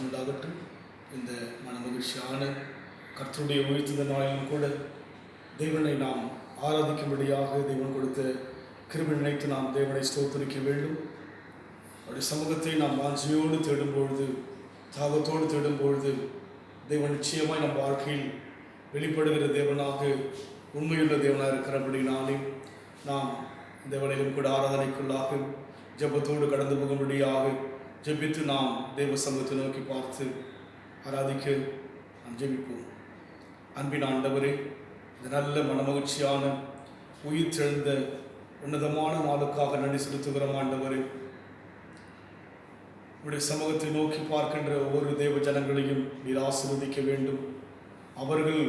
உண்டாகட்டும். இந்த மனமகிழ்ச்சியான கர்த்தருடைய உயர்த்துத நாளிலும் கூட தேவனை நாம் ஆராதிக்கும்படியாக தேவன் கொடுத்த கிருபை நினைத்து நாம் தேவனை ஸ்தோத்திரிக்க வேண்டும். அவருடைய சமூகத்தை நாம் வாஞ்சியோடு தேடும்பொழுது, தாகத்தோடு தேடும்பொழுது தேவன் நிச்சயமாய் நம் வாழ்க்கையில் வெளிப்படுகிற தேவனாக, உண்மையுள்ள தேவனாக இருக்கிறபடினாலே நாம் இந்த வேளையிலும் கூட ஆராதனைக்குள்ளாக ஜெபத்தோடு கடந்து போகும்படியாக ஜெபித்து நாம் தேவ சமூகத்தை நோக்கி பார்த்து ஆராதிக்க நாம் ஜெபிப்போம். அன்பின் ஆண்டவரே, இந்த நல்ல மனமகிழ்ச்சியான உயிர் தெழுந்த உன்னதமான நாளுக்காக நன்றி செலுத்துகிறோம். ஆண்டவரே, உடைய சமூகத்தை நோக்கி பார்க்கின்ற ஒவ்வொரு தேவ ஜனங்களையும் நீர் ஆசீர்வதிக்க வேண்டும். அவர்கள்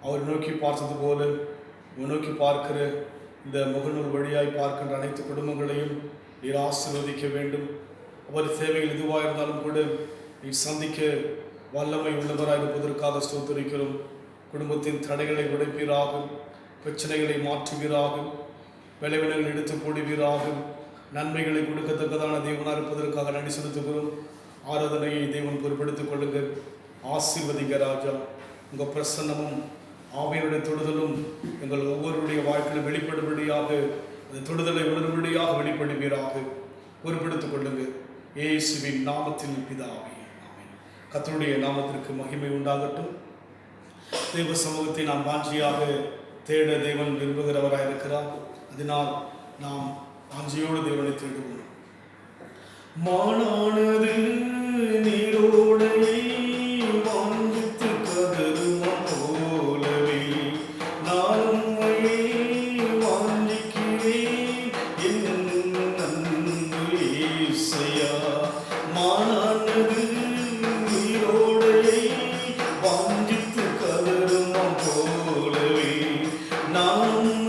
அவர் நோக்கி பார்த்தது போல நோக்கி பார்க்கிற இந்த முகநூல் வழியாய் பார்க்கின்ற அனைத்து குடும்பங்களையும் நீர் ஆசீர்வதிக்க வேண்டும். அவர் தேவைகள் எதுவாக இருந்தாலும் கூட நீர் சந்திக்க வல்லமை உள்ளவராக இருப்பதற்காக ஸ்தோத்திரிக்கிறோம். குடும்பத்தின் தடைகளை உடைப்பீராகும், பிரச்சனைகளை மாற்றுவீராகும், விளைவினங்கள் எடுத்து போடுவீராகும், நன்மைகளை கொடுக்கத்தக்கதான தேவனாக இருப்பதற்காக நன்றி செலுத்துகிறோம். ஆராதனையை தேவன் பொறுப்படுத்திக் கொள்ளுங்கள். ஆசீர்வதிங்க ராஜா. உங்கள் பிரசன்னமும் ஆவியனுடைய தொடுதலும் எங்கள் ஒவ்வொருடைய வாழ்க்கையில் வெளிப்படும்படியாக, அந்த தொடுதலை உணரும்படியாக வெளிப்படுவீராக பொறுப்படுத்திக் கொள்ளுங்கள். இயேசுவின் நாமத்தில் பிதாவே, ஆமென். கர்த்தருடைய நாமத்திற்கு மகிமை உண்டாகட்டும். தேவ சமூகத்தை நாம் வாஞ்சியாக தேட தேவன் விரும்புகிறவராக இருக்கிறார். அதனால் நாம் வாஞ்சியோடு தேவனை தேடுவோம். மானானது நீரோடை வாஞ்சித்து கதறும் போலவே நானும் வாஞ்சிக்கிறேன் என் அன்பு இயேசையா. மானானது நீரோடை வாஞ்சித்து கதறும் போலவே நானும்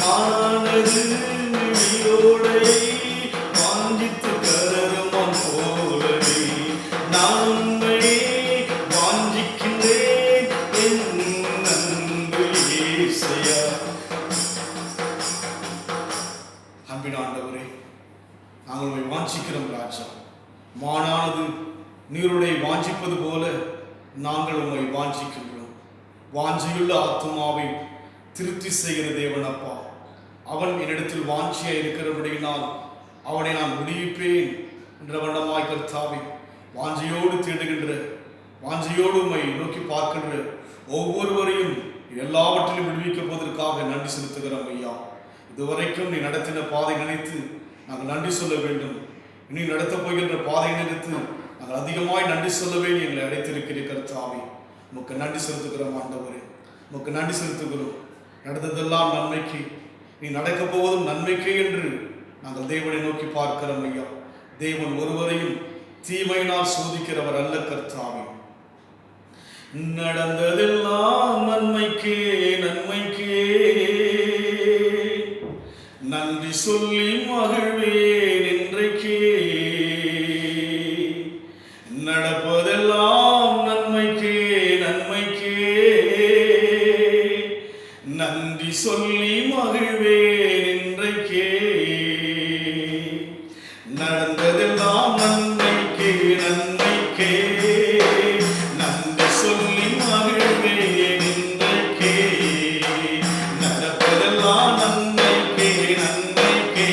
Ah மானானது நீரோடையை வாஞ்சித்து கதறுமான் போலவே நான் உம்மையே வாஞ்சிக்கின்றேன் என் அன்பு இயேசையா. அன்பின் ஆண்டவரே, நாங்கள் உம்மை வாஞ்சிக்கிறோம் ராஜா. மானானது நீருடைய வாஞ்சிப்பது போல நாங்கள் உம்மை வாஞ்சிக்கின்றோம். வாஞ்சியுள்ள ஆத்துமாவை திருப்தி செய்கிற தேவன் அப்பா, அவன் என்னிடத்தில் வாஞ்சியா இருக்கிறபடியினால் அவனை நான் விடுவிப்பேன் என்ற வண்ணமாய் கர்த்தாவே, வாஞ்சியோடு தேடுகின்ற, வாஞ்சியோடு உம்மை நோக்கி பார்க்கின்ற ஒவ்வொருவரையும் எல்லாவற்றிலும் விடுவிக்கப் போவதற்காக நன்றி செலுத்துகிறோம் ஐயா. இதுவரைக்கும் நீ நடத்தின பாதை நினைத்து நாங்கள் நன்றி சொல்ல வேண்டும். நீ நடத்தப் போகின்ற பாதை நினைத்து நாங்கள் அதிகமாய் நன்றி சொல்லவே நீ எங்களை அழைத்திருக்கிற கர்த்தாவே, உமக்கு நன்றி செலுத்துகிறோம் ஆண்டவரே, உமக்கு நன்றி செலுத்துகிறோம். நடந்ததெல்லாம் நன்மைக்கு, நீ நடக்கப் போவதும் நன்மைக்கே என்று நாங்கள் தேவனை நோக்கி பார்க்கிறோம் ஐயா. தேவன் ஒருவரையும் தீமையினால் சோதிக்கிறவர் அல்ல கர்த்தாவே. நடந்ததெல்லாம் நன்மைக்கே நன்மைக்கே, நன்றி சொல்லி மகிழ்வேன் இன்றைக்கே. நடப்பதெல்லாம் நன்மைக்கே நன்மைக்கே, நன்றி சொல்லி மகிழ்வேன் இன்றைக்கே. நடந்ததெல்லாம் நன்மைக்கே நன்மைக்கே, நன்றி சொல்லி மகிழ்வேன் இன்றைக்கே. நடப்பதெல்லாம் நன்மைக்கே நன்மைக்கே,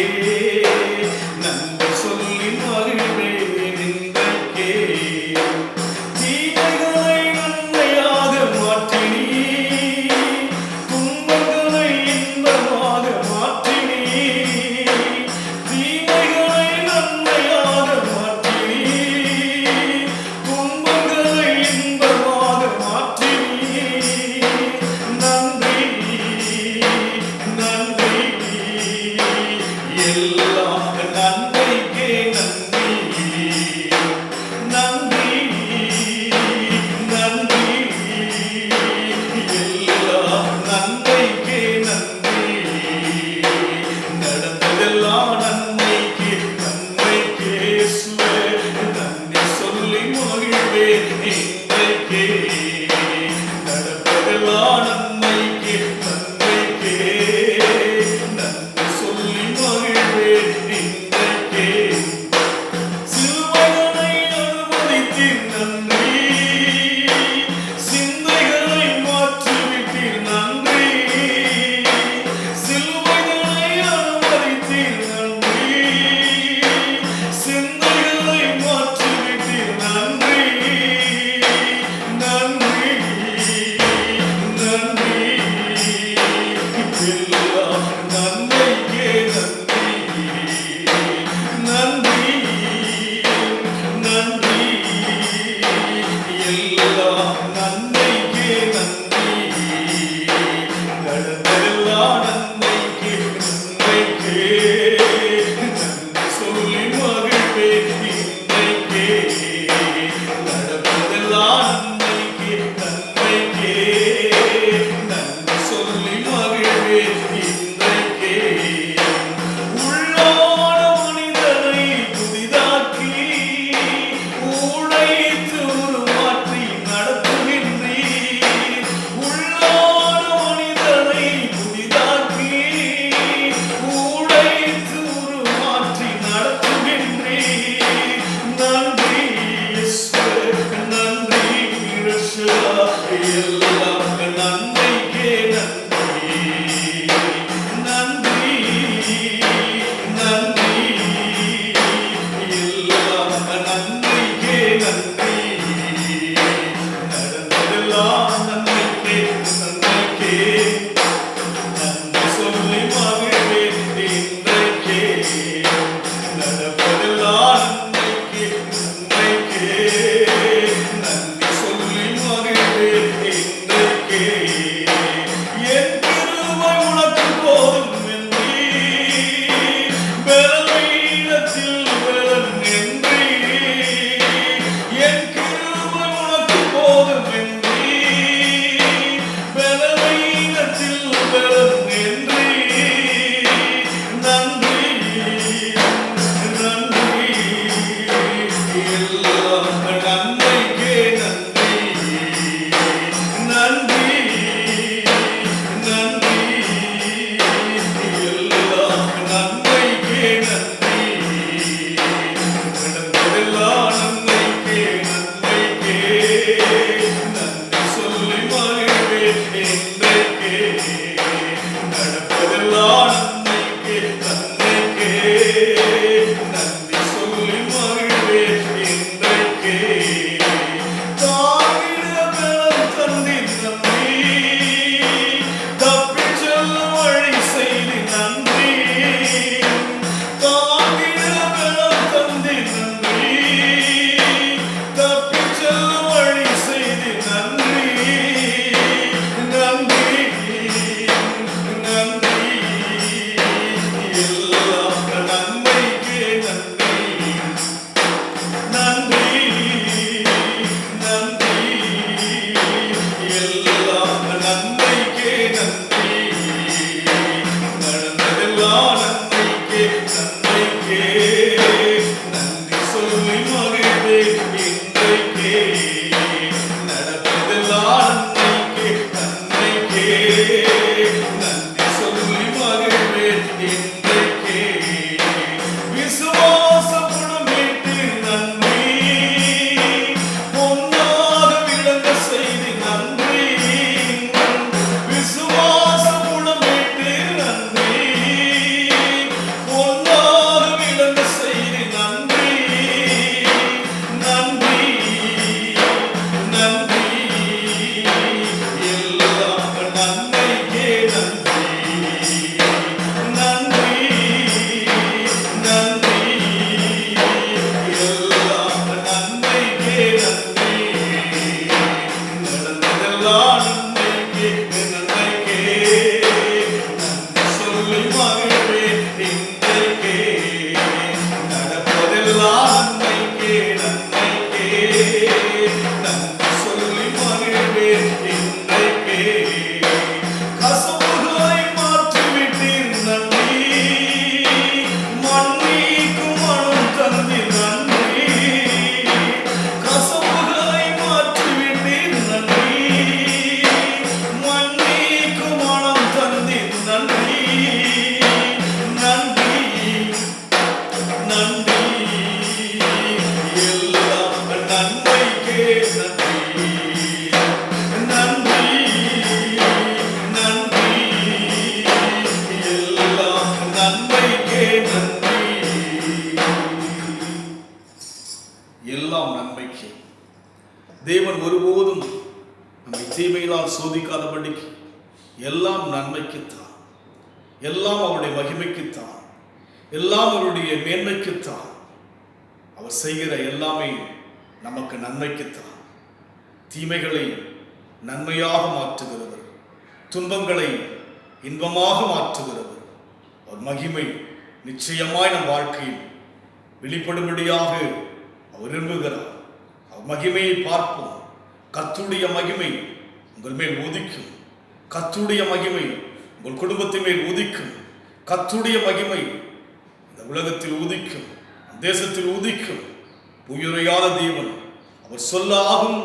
இன்றைக்கே விசுவாச குணமேட்டு நன்றி, பொன்னாக விளங்க செய்து நன்றி, விசுவாச குணமேட்டு நன்றி, பொன்னாக விளங்க செய்து நன்றி, நன்றி நன்றி, எல்லாம் நன்மைக்கே நன்றி, நன்றி நன்றி, எல்லாம் நன்மைக்கே நன்றி, நடந்ததெல்லாம் நன்மைக்கே நன்மைக்கே, நன்றி சொல்லி மகிழ்வேன் இன்றைக்கே, நடப்பதெல்லாம் நன்மைக்கே நன்மைக்கே, நன்றி சொல்லி மகிழ்வேன் இன்றைக்கே, கசப்புகளை மாற்றிவிட்டீர் நன்றி, மன்னிக்கும் மனம் தந்தீர் நன்றி, கசப்புகளை மாற்றிவிட்டீர் நன்றி, மன்னிக்கும் மனம் தந்தீர் நன்றி, நன்றி நன்றி, எல்லாம் நன்மைக்கே நன்றி, நன்றி நன்றி, எல்லாம் நன்மைக்கே நன்றி, எல்லாம் நன்மைக்கே. தேவன் ஒருபோதும் நம்மை தீமையினால் சோதிக்காதபடிக்கு எல்லாம் நன்மைக்குத்தான், எல்லாம் அவருடைய மகிமைக்குத்தான், எல்லாம் அவருடைய மேன்மைக்குத்தான். அவர் செய்கிற எல்லாமே நமக்கு நன்மைக்குத்தான். தீமைகளை நன்மையாக மாற்றுகிறவர், துன்பங்களை இன்பமாக மாற்றுகிறவர். அவர் மகிமை நிச்சயமாய் நம் வாழ்க்கையில் வெளிப்படும்படியாக அவர் விரும்புகிறார். அவர் மகிமையை பார்ப்போம். கர்த்தருடைய மகிமை உங்கள் மேல் உதிக்கும், கர்த்தருடைய மகிமை உங்கள் குடும்பத்தின் மேல் உதிக்கும், கர்த்தருடைய மகிமை இந்த உலகத்தில் உதிக்கும், தேசத்தில் உதிக்கும். உயிரையாத தேவன், அவர் சொல்லாகும்,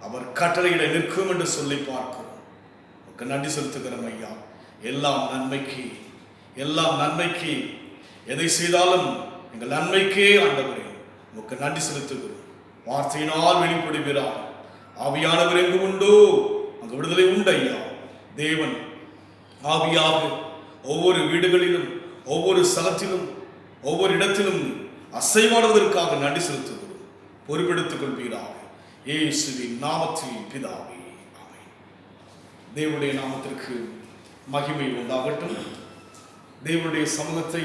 அவர் கட்டளையிட நிற்கும் என்று சொல்லி பார்க்கிறோம். உங்களுக்கு நன்றி செலுத்துகிறோம் ஐயா. எல்லாம் நன்மைக்கு, எல்லாம் நன்மைக்கு. எதை செய்தாலும் எங்கள் நன்மைக்கே ஆண்டவரே உங்களுக்கு நன்றி செலுத்துகிறோம். வார்த்தையினால் வெளிப்படுகிறார். ஆவியானவர் எங்கு உண்டோ அங்கு விடுதலை உண்டு ஐயா. தேவன் ஆவியாக ஒவ்வொரு வீடுகளிலும், ஒவ்வொரு ஸ்தலத்திலும், ஒவ்வொரு இடத்திலும் அசைவாடுவதற்காக நன்றி செலுத்துகிறோம். பொறுப்பெடுத்துக் கொள்வீராக இயேசுவின் நாமத்தில் பிதாவே, ஆமென். தேவனுடைய நாமத்திற்கு மகிமை உண்டாகட்டும். தேவனுடைய சமூகத்தை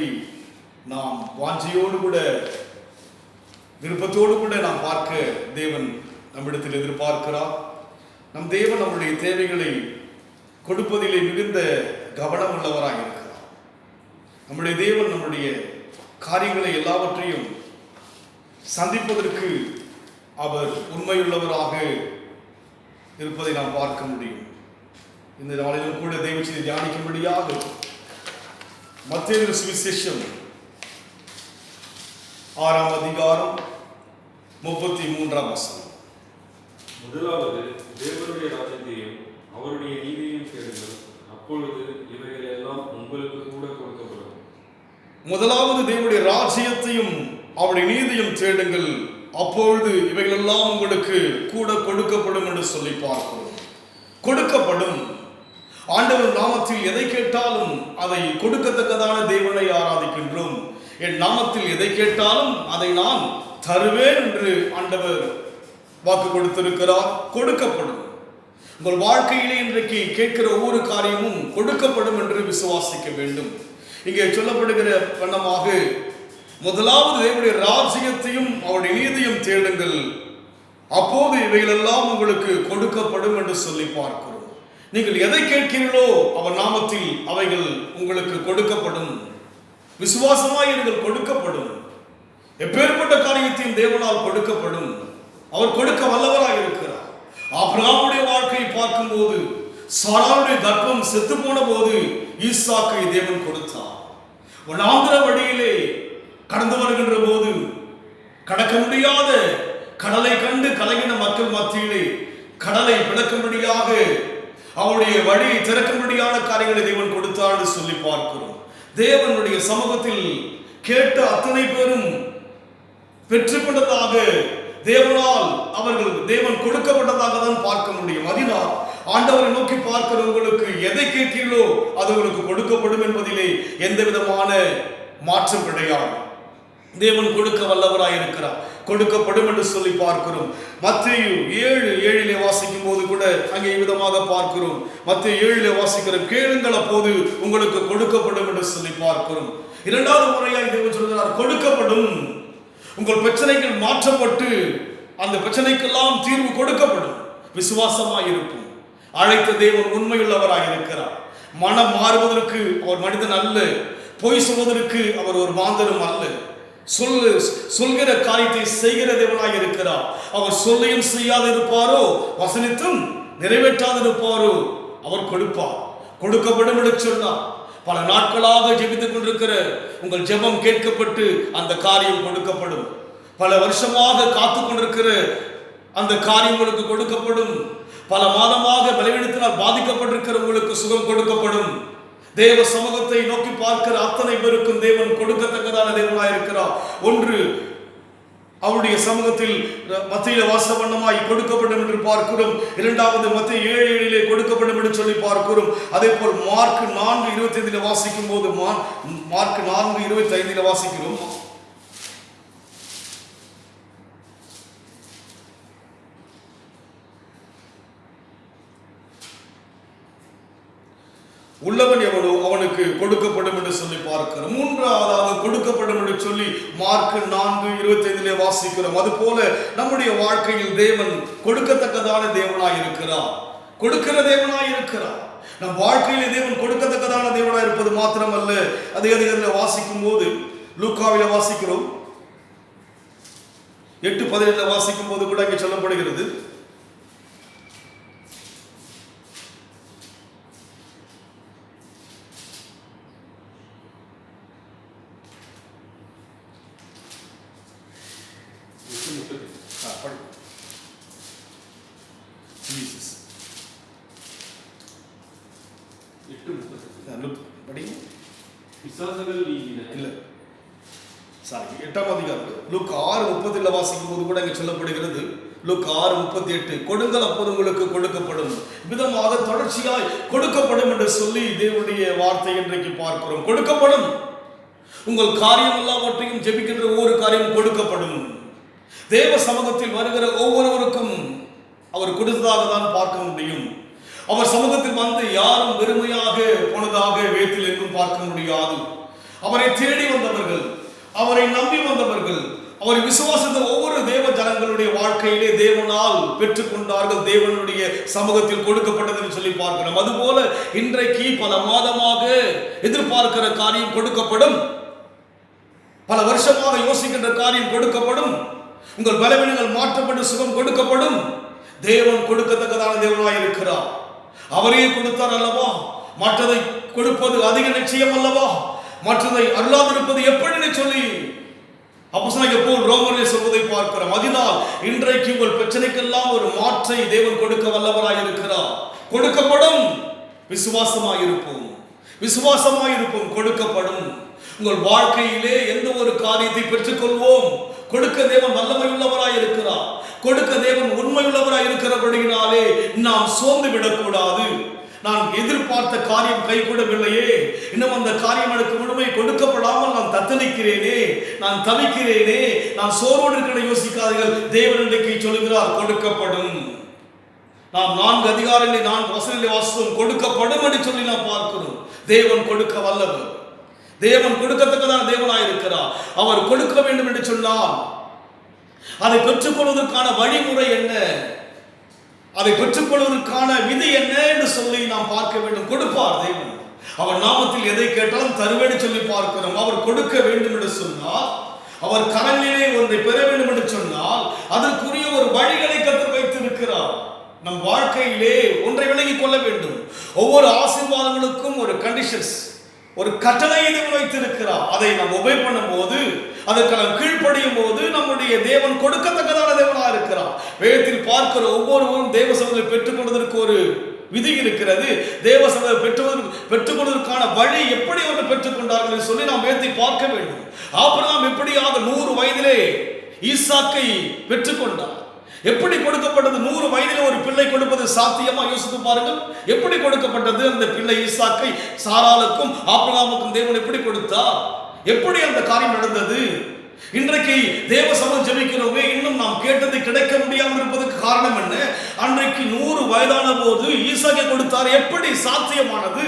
நாம் வாஞ்சையோடு கூட, விருப்பத்தோடு கூட நாம் பார்க்க தேவன் நம்மிடத்தில் எதிர்பார்க்கிறார். நம் தேவன் நம்முடைய தேவைகளை கொடுப்பதிலே மிகுந்த கவனம் உள்ளவராக இருக்கிறார். நம்முடைய தேவன் நம்முடைய காரியங்களை எல்லாவற்றையும் சந்திப்பதற்கு அவர் உண்மையுள்ளவராக இருப்பதை நாம் பார்க்க முடியும். இந்த நாளிலும் கூட தேவ செய்தி தியானிக்கும்படியாக மத்தேயு சுவிசேஷம் 6ஆம் அதிகாரம் 33ஆம் வசனம். முதலாவது தேவனுடைய ராஜ்யத்தையும் அவருடைய நீதியையும் தேடுங்கள், அப்பொழுது இவைகள் எல்லாம் உங்களுக்கு கூட கொடுக்கப்படும். முதலாவது தேவனுடைய ராஜ்யத்தையும் அவருடைய நீதியும் தேடுங்கள், அப்பொழுது இவைகள் எல்லாம் உங்களுக்கு கூட கொடுக்கப்படும் என்று சொல்லி பார்க்கிறோம். கொடுக்கப்படும். ஆண்டவர் நாமத்தில் எதை கேட்டாலும் அதை கொடுக்கத்தக்கதான தேவனை ஆராதிக்கின்றோம். என் நாமத்தில் எதை கேட்டாலும் அதை நான் தருவேன் என்று ஆண்டவர் வாக்கு கொடுத்திருக்கிறார். கொடுக்கப்படும். உங்கள் வாழ்க்கையிலே இன்றைக்கு கேட்கிற ஒவ்வொரு காரியமும் கொடுக்கப்படும் என்று விசுவாசிக்க வேண்டும். இங்கே சொல்லப்படுகிற வண்ணமாக முதலாவது தேவனுடைய ராஜ்யத்தையும் அவருடைய நீதியும் தேடுங்கள், அப்போது இவைகளெல்லாம் உங்களுக்கு கொடுக்கப்படும் என்று சொல்லி பார்க்கிறோம். நீங்கள் எதை கேட்கிறீர்களோ அவர் நாமத்தில் அவைகள் உங்களுக்கு கொடுக்கப்படும். விசுவாசமாய் நீங்கள் கொடுக்கப்படும். எப்பேற்பட்ட காரியத்தையும் தேவனால் கொடுக்கப்படும். அவர் கொடுக்க வல்லவராக இருக்கிறார். ஆபிரகாமுடைய வாழ்க்கையை பார்க்கும்போது சாராளுடைய கர்ப்பம் செத்து போன போது ஈசாக்கை தேவன் கொடுத்தார். வனாந்திர வழியிலே கடந்து வருகின்ற போது கடக்க முடியாத கடலை கண்டு கலங்கின மக்கள் மத்தியிலே கடலை பிளக்கும்படியாக அவருடைய வழியை திறக்கும்படியான காரியங்களை தேவன் கொடுத்தார் என்று சொல்லி பார்க்கிறோம். தேவனுடைய சமூகத்தில் கேட்ட அத்தனை பேரும் பெற்றுக்கொண்டதாக தேவனால் தேவன் கொடுக்கப்பட்டதாக தான் பார்க்க முடியும். அதனால் ஆண்டவரை நோக்கி பார்க்கிறவங்களுக்கு எதை கேட்கிறீர்களோ அது உங்களுக்கு கொடுக்கப்படும் என்பதிலே எந்த விதமான மாற்றம் கிடையாது. தேவன் கொடுக்க வல்லவராய் இருக்கிறார், கொடுக்கப்படும் என்று சொல்லி பார்க்கிறோம். மத்தேயு 7:7 வாசிக்கும் போது கூட அங்கே விதமாக பார்க்கிறோம். மத்தேயு 7 வாசிக்கிறோம், கேளுங்கள் அப்போது உங்களுக்கு கொடுக்கப்படும் என்று சொல்லி பார்க்கிறோம். இரண்டாவது முறையாக தேவன் சொல்கிறார், கொடுக்கப்படும். உங்கள் பிரச்சனைகள் மாற்றப்பட்டு அந்த பிரச்சனைக்கெல்லாம் தீர்வு கொடுக்கப்படும். விசுவாசமாய் இருக்கும். அழைத்த தேவன் உண்மையுள்ளவராய் இருக்கிறார். மனம் மாறுவதற்கு அவர் மனிதன் அல்ல, பொய் சொல்வதற்கு அவர் ஒரு மாந்தரும் அல்ல. சொல்கிற காரியத்தை செய்கிற தேவனாய் இருக்கிறார். அவர் சொல்லையும் செய்யாது இருப்பாரோ, வசனித்தும் நிறைவேற்றாது இருப்பாரோ, அவர் கொடுப்பார். கொடுக்கப்படும் என்று சொன்னார். பல நாட்களாக ஜெபித்துக் கொண்டிருக்கிற உங்கள் ஜெபம் கேட்கப்பட்டு அந்த காரியம் கொடுக்கப்படும். பல வருஷமாக காத்து கொண்டிருக்கிற அந்த காரியம் உங்களுக்கு கொடுக்கப்படும். பல மாதமாக பலவீனத்தினால் பாதிக்கப்பட்டிருக்கிற உங்களுக்கு சுகம் கொடுக்கப்படும். தேவ சமூகத்தை நோக்கி பார்க்கிற அத்தனை பேருக்கும் தேவன் கொடுக்கத்தக்கதான தேவனாய் இருக்கிறார். ஒன்று, அவருடைய சமூகத்தில் மத்தியில வாசவண்ணமாய் கொடுக்கப்படும் என்று பார்க்கிறோம். இரண்டாவது மத்தேயு 7:7 கொடுக்கப்படும் என்று சொல்லி பார்க்கிறோம். அதே போல் மார்க் 4:25 வாசிக்கும் போது மார்க் 4:25 வாசிக்கிறோம். உள்ளவன் எவனோ அவனுக்கு கொடுக்கப்படும் என்று சொல்லி பார்க்கிறோம். மூன்றாவதாக கொடுக்கப்படும் என்று சொல்லி மார்க் 4:25 வாசிக்கிறோம். அதுபோல நம்முடைய வாழ்க்கையில் தேவன் கொடுக்கத்தக்கதான தேவனாய் இருக்கிறார், கொடுக்கிற தேவனாய் இருக்கிறார். நம் வாழ்க்கையிலே தேவன் கொடுக்கத்தக்கதான தேவனாய் இருப்பது மாத்திரமல்ல, அதே அதிகாரத்தில் வாசிக்கும் போது லூக்காவில வாசிக்கிறோம். 8:17 வாசிக்கும் போது கூட இங்கே சொல்லப்படுகிறது, லூக்கா 6:30 வாசிக்கும் போது கூட இங்கே சொல்லப்படுகிறது. லூக்கா 6:38 கொடுங்கள் அப்போது உங்களுக்கு கொடுக்கப்படும். விதமாக தொடர்ச்சியாய் கொடுக்கப்படும் என்று சொல்லி தேவனுடைய வார்த்தை இன்றைக்கு பார்க்கிறோம். கொடுக்கப்படும். உங்கள் காரியம் எல்லாவற்றையும் ஜெபிக்கின்ற ஒவ்வொரு காரியம் கொடுக்கப்படும். தேவ சமூகத்தில் வருகிற ஒவ்வொருவருக்கும் அவர் கொடுத்ததாக தான் பார்க்க முடியும். அவர் சமூகத்தில் வந்து யாரும் வெறுமையாக போனதாக வேத்தில் எங்கும் பார்க்க முடியாது. அவரை தேடி வந்தவர்கள், அவரை நம்பி வந்தவர்கள், அவரை விசுவாசித்த ஒவ்வொரு தேவ ஜனங்களுடைய வாழ்க்கையிலே தேவனால் பெற்றுக்கொண்டார்கள். தேவனுடைய சமூகத்தில் கொடுக்கப்பட்டது என்று சொல்லி பார்க்கிறோம். அதுபோல இன்றைக்கு பல மாதமாக எதிர்பார்க்கிற காரியம் கொடுக்கப்படும். பல வருஷமாக யோசிக்கின்ற காரியம் கொடுக்கப்படும். உங்கள் பலவீனங்கள் மாற்றப்பட்டு சுகம் கொடுக்கப்படும். தேவன் கொடுக்கத்தக்கதான தேவனாய் இருக்கிறார். அவரே கொடுத்தார் அல்லவா? மற்றதை கொடுப்பது அதிக நிச்சயம் அல்லவா? மற்றதை அருளாதிருப்பது எப்படி சொல்லி அப்போஸ்தலனாகிய பவுல் ரோமரிலே சொல்வதை பார்க்கிறோம். அதனால் இன்றைக்கு உங்கள் பிரச்சனைக்கெல்லாம் ஒரு மாற்றை தேவன் கொடுக்க வல்லவராய் இருக்கிறார். கொடுக்கப்படும். விசுவாசமாய் இருப்போம், விசுவாசமாய் இருப்போம். கொடுக்கப்படும். உங்கள் வாழ்க்கையிலே எந்த ஒரு காரியத்தை பெற்றுக்கொள்வோம், கொடுக்க தேவன் வல்லமை உள்ளவராய் இருக்கிறார். கொடுக்க தேவன் உண்மை உள்ளவராய் இருக்கிறபடியினாலே நாம் சோர்ந்து விடக்கூடாது. நான் எதிர்பார்த்த காரியம் கைகூடவில்லையே, இன்னும் அந்த காரியம் எனக்கு முழுமை கொடுக்கப்படாமல் நான் தத்தளிக்கிறேனே, நான் தவிக்கிறேனே, நான் சோர்வோடு இருக்கிற யோசிக்காதீர்கள். தேவன் இன்றைக்கு சொல்லுகிறார் கொடுக்கப்படும். நாம் 4 அதிகாரங்களை 4 வசனங்களை வாசித்தோம். கொடுக்கப்படும் என்று சொல்லி நாம் பார்க்கிறோம். தேவன் கொடுக்க வல்லவர். தேவன் கொடுக்கத்தக்கதான தேவனாய் இருக்கிறார். அவர் கொடுக்க வேண்டும் என்று சொன்னால் அதை பெற்றுக்கொள்வதற்கான வழிமுறை என்ன, அதை பெற்றுக்கொள்வதற்கான விதி என்ன என்று சொல்லி நாம் பார்க்க வேண்டும். கொடுப்பார் தேவன். அவர் நாமத்தில் எதை கேட்டாலும் தருவேன் சொல்லி பார்க்கிறோம். அவர் கொடுக்க வேண்டும் என்று சொன்னால், அவர் கரங்களிலே ஒன்றை பெற வேண்டும் என்று சொன்னால் அதற்குரிய ஒரு வழிகளை கற்றுக் வைத்திருக்கிறார். நம் வாழ்க்கையிலே ஒன்றை விளங்கிக் கொள்ள வேண்டும். ஒவ்வொரு ஆசீர்வாதங்களுக்கும் ஒரு கண்டிஷன்ஸ், ஒரு கட்டளையை வைத்திருக்கிறார். அதை நாம் ஒபே பண்ணும் போது, அதற்கு நாம் கீழ்ப்படியும் போது நம்முடைய தேவன் கொடுக்கத்தக்கதான தேவனாக இருக்கிறார். வேதத்தில் பார்க்கிற ஒவ்வொருவரும் தேவ சமூகத்தை பெற்றுக்கொள்வதற்கு ஒரு விதி இருக்கிறது. தேவ சமூகத்தை பெற்றுக்கொள்வதற்கான வழி எப்படி அவர்கள் பெற்றுக்கொண்டார்கள் என்று சொல்லி நாம் வேதத்தை பார்க்க வேண்டும். ஆபிரகாம் எப்படியாக 100 வயதிலே ஈசாக்கை பெற்றுக்கொண்டார். எப்படி கொடுக்கப்பட்டது? 100 வயதிலே ஒரு பிள்ளை கொடுப்பது சாத்தியமா? யோசித்து பாருங்கள். எப்படி கொடுக்கப்பட்டது அந்த பிள்ளை ஈசாக்கை? சாராளுக்கும் ஆபிரகாமுக்கும் தேவன் எப்படி கொடுத்தார்? எப்படி அந்த காரியம் நடந்தது? இன்றைக்கு தேவ சமூகம் ஜெபிக்கிறோமே, இன்னும் நாம் கேட்டது கிடைக்க முடியாமல் இருப்பதற்கு காரணம் என்ன? அன்றைக்கு 100 வயதான போது ஈசாக்கை கொடுத்தார். எப்படி சாத்தியமானது?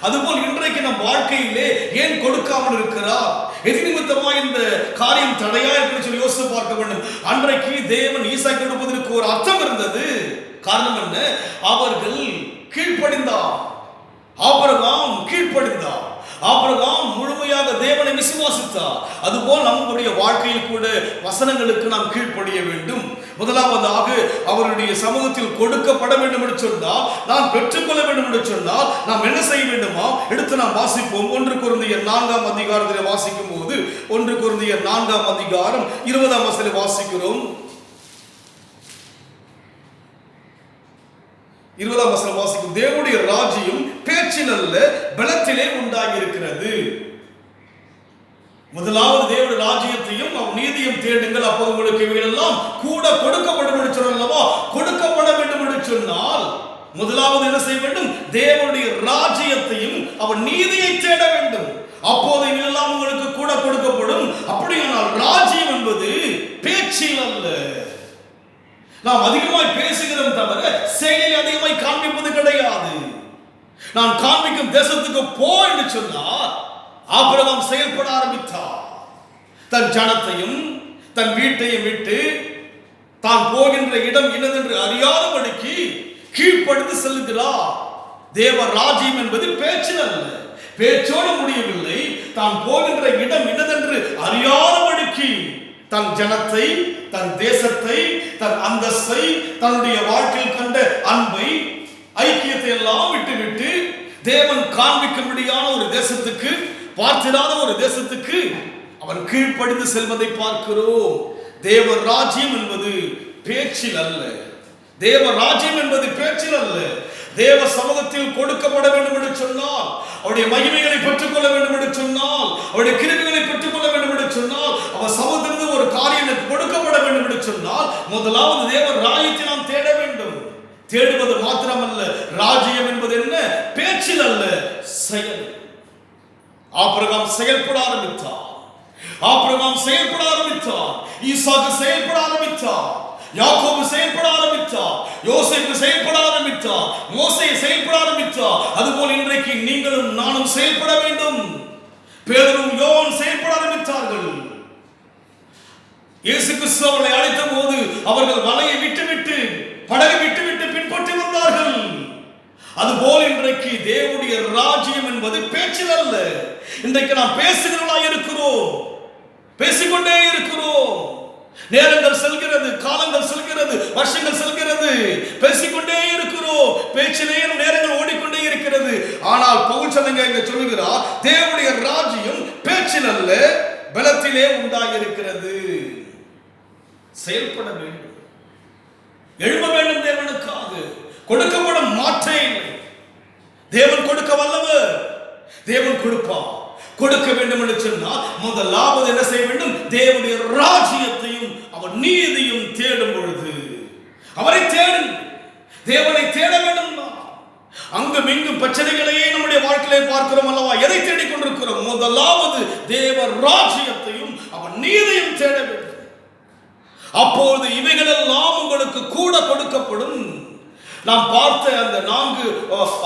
அதுபோல் இன்றைக்கு நம் வாழ்க்கையிலே ஏன் கொடுக்காமல் இருக்கிறார்? எது நிமித்தமா இந்த காரியம் தடையா இருக்குன்னு சொல்லி யோசித்து பார்க்க வேண்டும். அன்றைக்கு தேவன் ஈசாக்கை கொடுப்பதற்கு ஒரு அர்த்தம் இருந்தது. காரணம் என்ன? அவர்கள் கீழ்ப்படிந்தார். ஆபிரகாம் கீழ்ப்படிந்தார். ஆபிரகாம் முழுமையாக தேவனை விசுவாசித்தார். அதுபோல் நம்முடைய வாழ்க்கையில் கூட வசனங்களுக்கு நாம் கீழ்ப்படிய வேண்டும். முதலாவதாக அவருடைய சமூகத்தில் கொடுக்கப்பட வேண்டும் என்று சொன்னால், நான் பெற்றுக்கொள்ள வேண்டும் என்று சொன்னால் நாம் என்ன செய்ய வேண்டுமா? எடுத்து நாம் வாசிப்போம். 1 கொரிந்தியர் 4ஆம் அதிகாரத்தில் வாசிக்கும் போது 1 கொரிந்தியர் 4ஆம் அதிகாரம் 20ஆம் வசனத்தில் வாசிக்கிறோம். 20ஆம் வசனம் வாசிக்கும். தேவனுடைய ராஜ்யம் பேச்சில் அல்ல பலத்திலே உண்டாகி இருக்கிறது. முதலாவது தேவனுடைய ராஜ்யத்தையும் நீதியும் தேடுங்கள், அப்போது உங்களுக்கு இவைகளெல்லாம் கூட கொடுக்கப்படும் என்று சொல்லவா? கொடுக்கப்பட வேண்டும் என்று சொன்னால் முதலாவது என்ன செய்ய வேண்டும்? தேவனுடைய ராஜ்யத்தையும் அவர் நீதியை தேட வேண்டும். அப்போது இவைகளெல்லாம் உங்களுக்கு கூட கொடுக்கப்படும். அப்படியானால் ராஜ்யம் என்பது பேச்சில் அல்ல. நாம் அதிகமாய் பேசுகிறோம் தவிர செயலில் அதிகமாய் காண்பிப்பது கிடையாது. நான் காண்பிக்கும் தேசத்துக்கு போ என்று சொன்னார். ஆபிரகாம் செயல்பட ஆரம்பித்தார். தன் ஜனத்தையும் தன் வீட்டையும் விட்டு தான் போகின்ற இடம் இன்னதென்று அறியாதபடிக்கு கீழ்ப்படுத்தி செல்கிறார். தேவ ராஜ்யம் என்பது பேச்சில் அல்ல. பேச்சோடு முடியவில்லை. தான் போகின்ற இடம் இன்னதென்று அறியாதபடிக்கு தன் ஜனத்தை, தன் தேசத்தை, தன் அந்தஸ்தை, தன்னுடைய வாழ்க்கையில் கண்ட அன்பை, ஐக்கியத்தை எல்லாம் விட்டுவிட்டு தேவன் காண்பிக்கும்படியான ஒரு தேசத்துக்கு, பார்த்திராத ஒரு தேசத்துக்கு அவன் கீழ்ப்படிந்து செல்வதை பார்க்கிறோம். தேவ ராஜ்யம் என்பது பேச்சில் அல்ல. தேவ ராஜ்யம் என்பது பேச்சில் அல்ல. தேவ சமூகத்தில் கொடுக்கப்பட வேண்டும் என்று சொன்னால், அவருடைய மகிமைகளை பெற்றுக்கொள்ள வேண்டும் என்று சொன்னால், அவருடைய கிருபைகளை பெற்றுக்கொள்ள வேண்டும் என்று சொன்னால், அவர் சமூகத்திலிருந்து ஒரு காரியம் கொடுக்கப்பட வேண்டும் என்று சொன்னால் முதலாவது தேவ ராஜ்யத்தை நாம் தேட வேண்டும். தேடுவது மாத்திரமல்ல, ராஜ்யம் என்பது என்ன? பேச்சில் அல்ல, செயல். ஆபிரகாம் செயல்பட ஆரம்பித்தார். ஆபிரகாம் செயல்பட ஆரம்பித்தார். ஈசாக்கு செயல்பட ஆரம்பித்தார். யாக்கோபு செயல்பட ஆரம்பித்தார். யோசேப்பு செயல்பட ஆரம்பித்தார். மோசே செயல்பட ஆரம்பித்தார். அதுபோல் இன்றைக்கு நீங்களும் நானும் செயல்பட வேண்டும். பேதுருவும் யோவான் செயல்பட ஆரம்பித்தார்கள். இயேசு கிறிஸ்து அவர்களை அழைத்த போது அவர்கள் வலையை விட்டுவிட்டு, படகை விட்டுவிட்டு பின்பற்றி வந்தார்கள். அதுபோல் இன்றைக்கு தேவனுடைய ராஜ்யம் என்பது பேச்சில் அல்ல. இன்றைக்கு நாம் பேசுகிறவர்களாக இருக்கிறோம், பேசிக்கொண்டே இருக்கிறோம். நேரங்கள் செல்கிறது, காலங்கள் செல்கிறது, வருஷங்கள் செல்கிறது, பேசிக்கொண்டே இருக்கிறோம். பேச்சிலேயே நேரங்கள் ஓடிக்கொண்டே இருக்கிறது. ஆனால் பவுல் சொல்லுகிறார், தேவனுடைய ராஜ்யம் பேச்சில் அல்ல பலத்திலே உண்டாகி இருக்கிறது. செயல்பட வேண்டும், எழும்ப வேண்டும். தேவனுக்காக கொடுக்கப்படும் மாற்றே இல்லை. தேவன் கொடுக்க வல்லவர். தேவன் கொடுப்பார். கொடுக்க வேண்டும் என்று சொன்னால் முதலாவது என்ன செய்ய வேண்டும்? தேவனுடைய ராஜ்யத்தையும் அவர் நீதியும் தேடும் பொழுது அவரை தேடும். தேவனை தேட வேண்டும். அங்கும் இங்கும் பிரச்சனைகளையே நம்முடைய வாழ்க்கையிலே பார்க்கிறோம் அல்லவா? எதை தேடிக் கொண்டிருக்கிறோம்? முதலாவது தேவ ராஜ்யத்தையும் அவர் நீதியும் தேட வேண்டும். அப்போது இவைகளெல்லாம் உங்களுக்கு கூட கொடுக்கப்படும். நாம் பார்த்த அந்த 4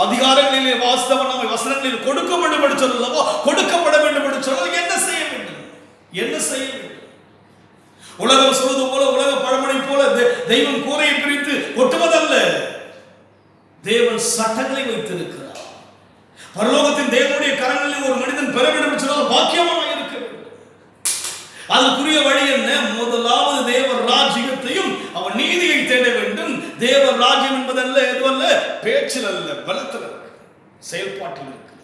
அதிகாரங்களிலே வாஸ்தவ வசனங்களில் கொடுக்கப்படும் என்று சொல்லவோ, கொடுக்கப்பட வேண்டும் என்று சொன்னால் என்ன செய்ய வேண்டும்? என்ன செய்ய வேண்டும்? உலகம் சொல்வது போல, உலக பழமொழி போல தெய்வம் கூரையை பிரித்து கொட்டுவதல்ல. தேவன் சட்டங்களை வைத்திருக்கிறார். பரலோகத்தின் தேவனுடைய கரங்களில் ஒரு மனிதன் பெற வேண்டும் என்று சொன்னால் பாக்கியமாக இருக்க வேண்டும். அதற்குரிய வழி என்ன? முதலாவது தேவ ராஜ்யத்தையும் அவர் நீதியை தேட வேண்டும். தேவ ராஜ்யம் என்பதல்ல, எதுவல்ல, பேச்சில் அல்ல, பலத்தில் இருக்கு, செயல்பாட்டில் இருக்கு.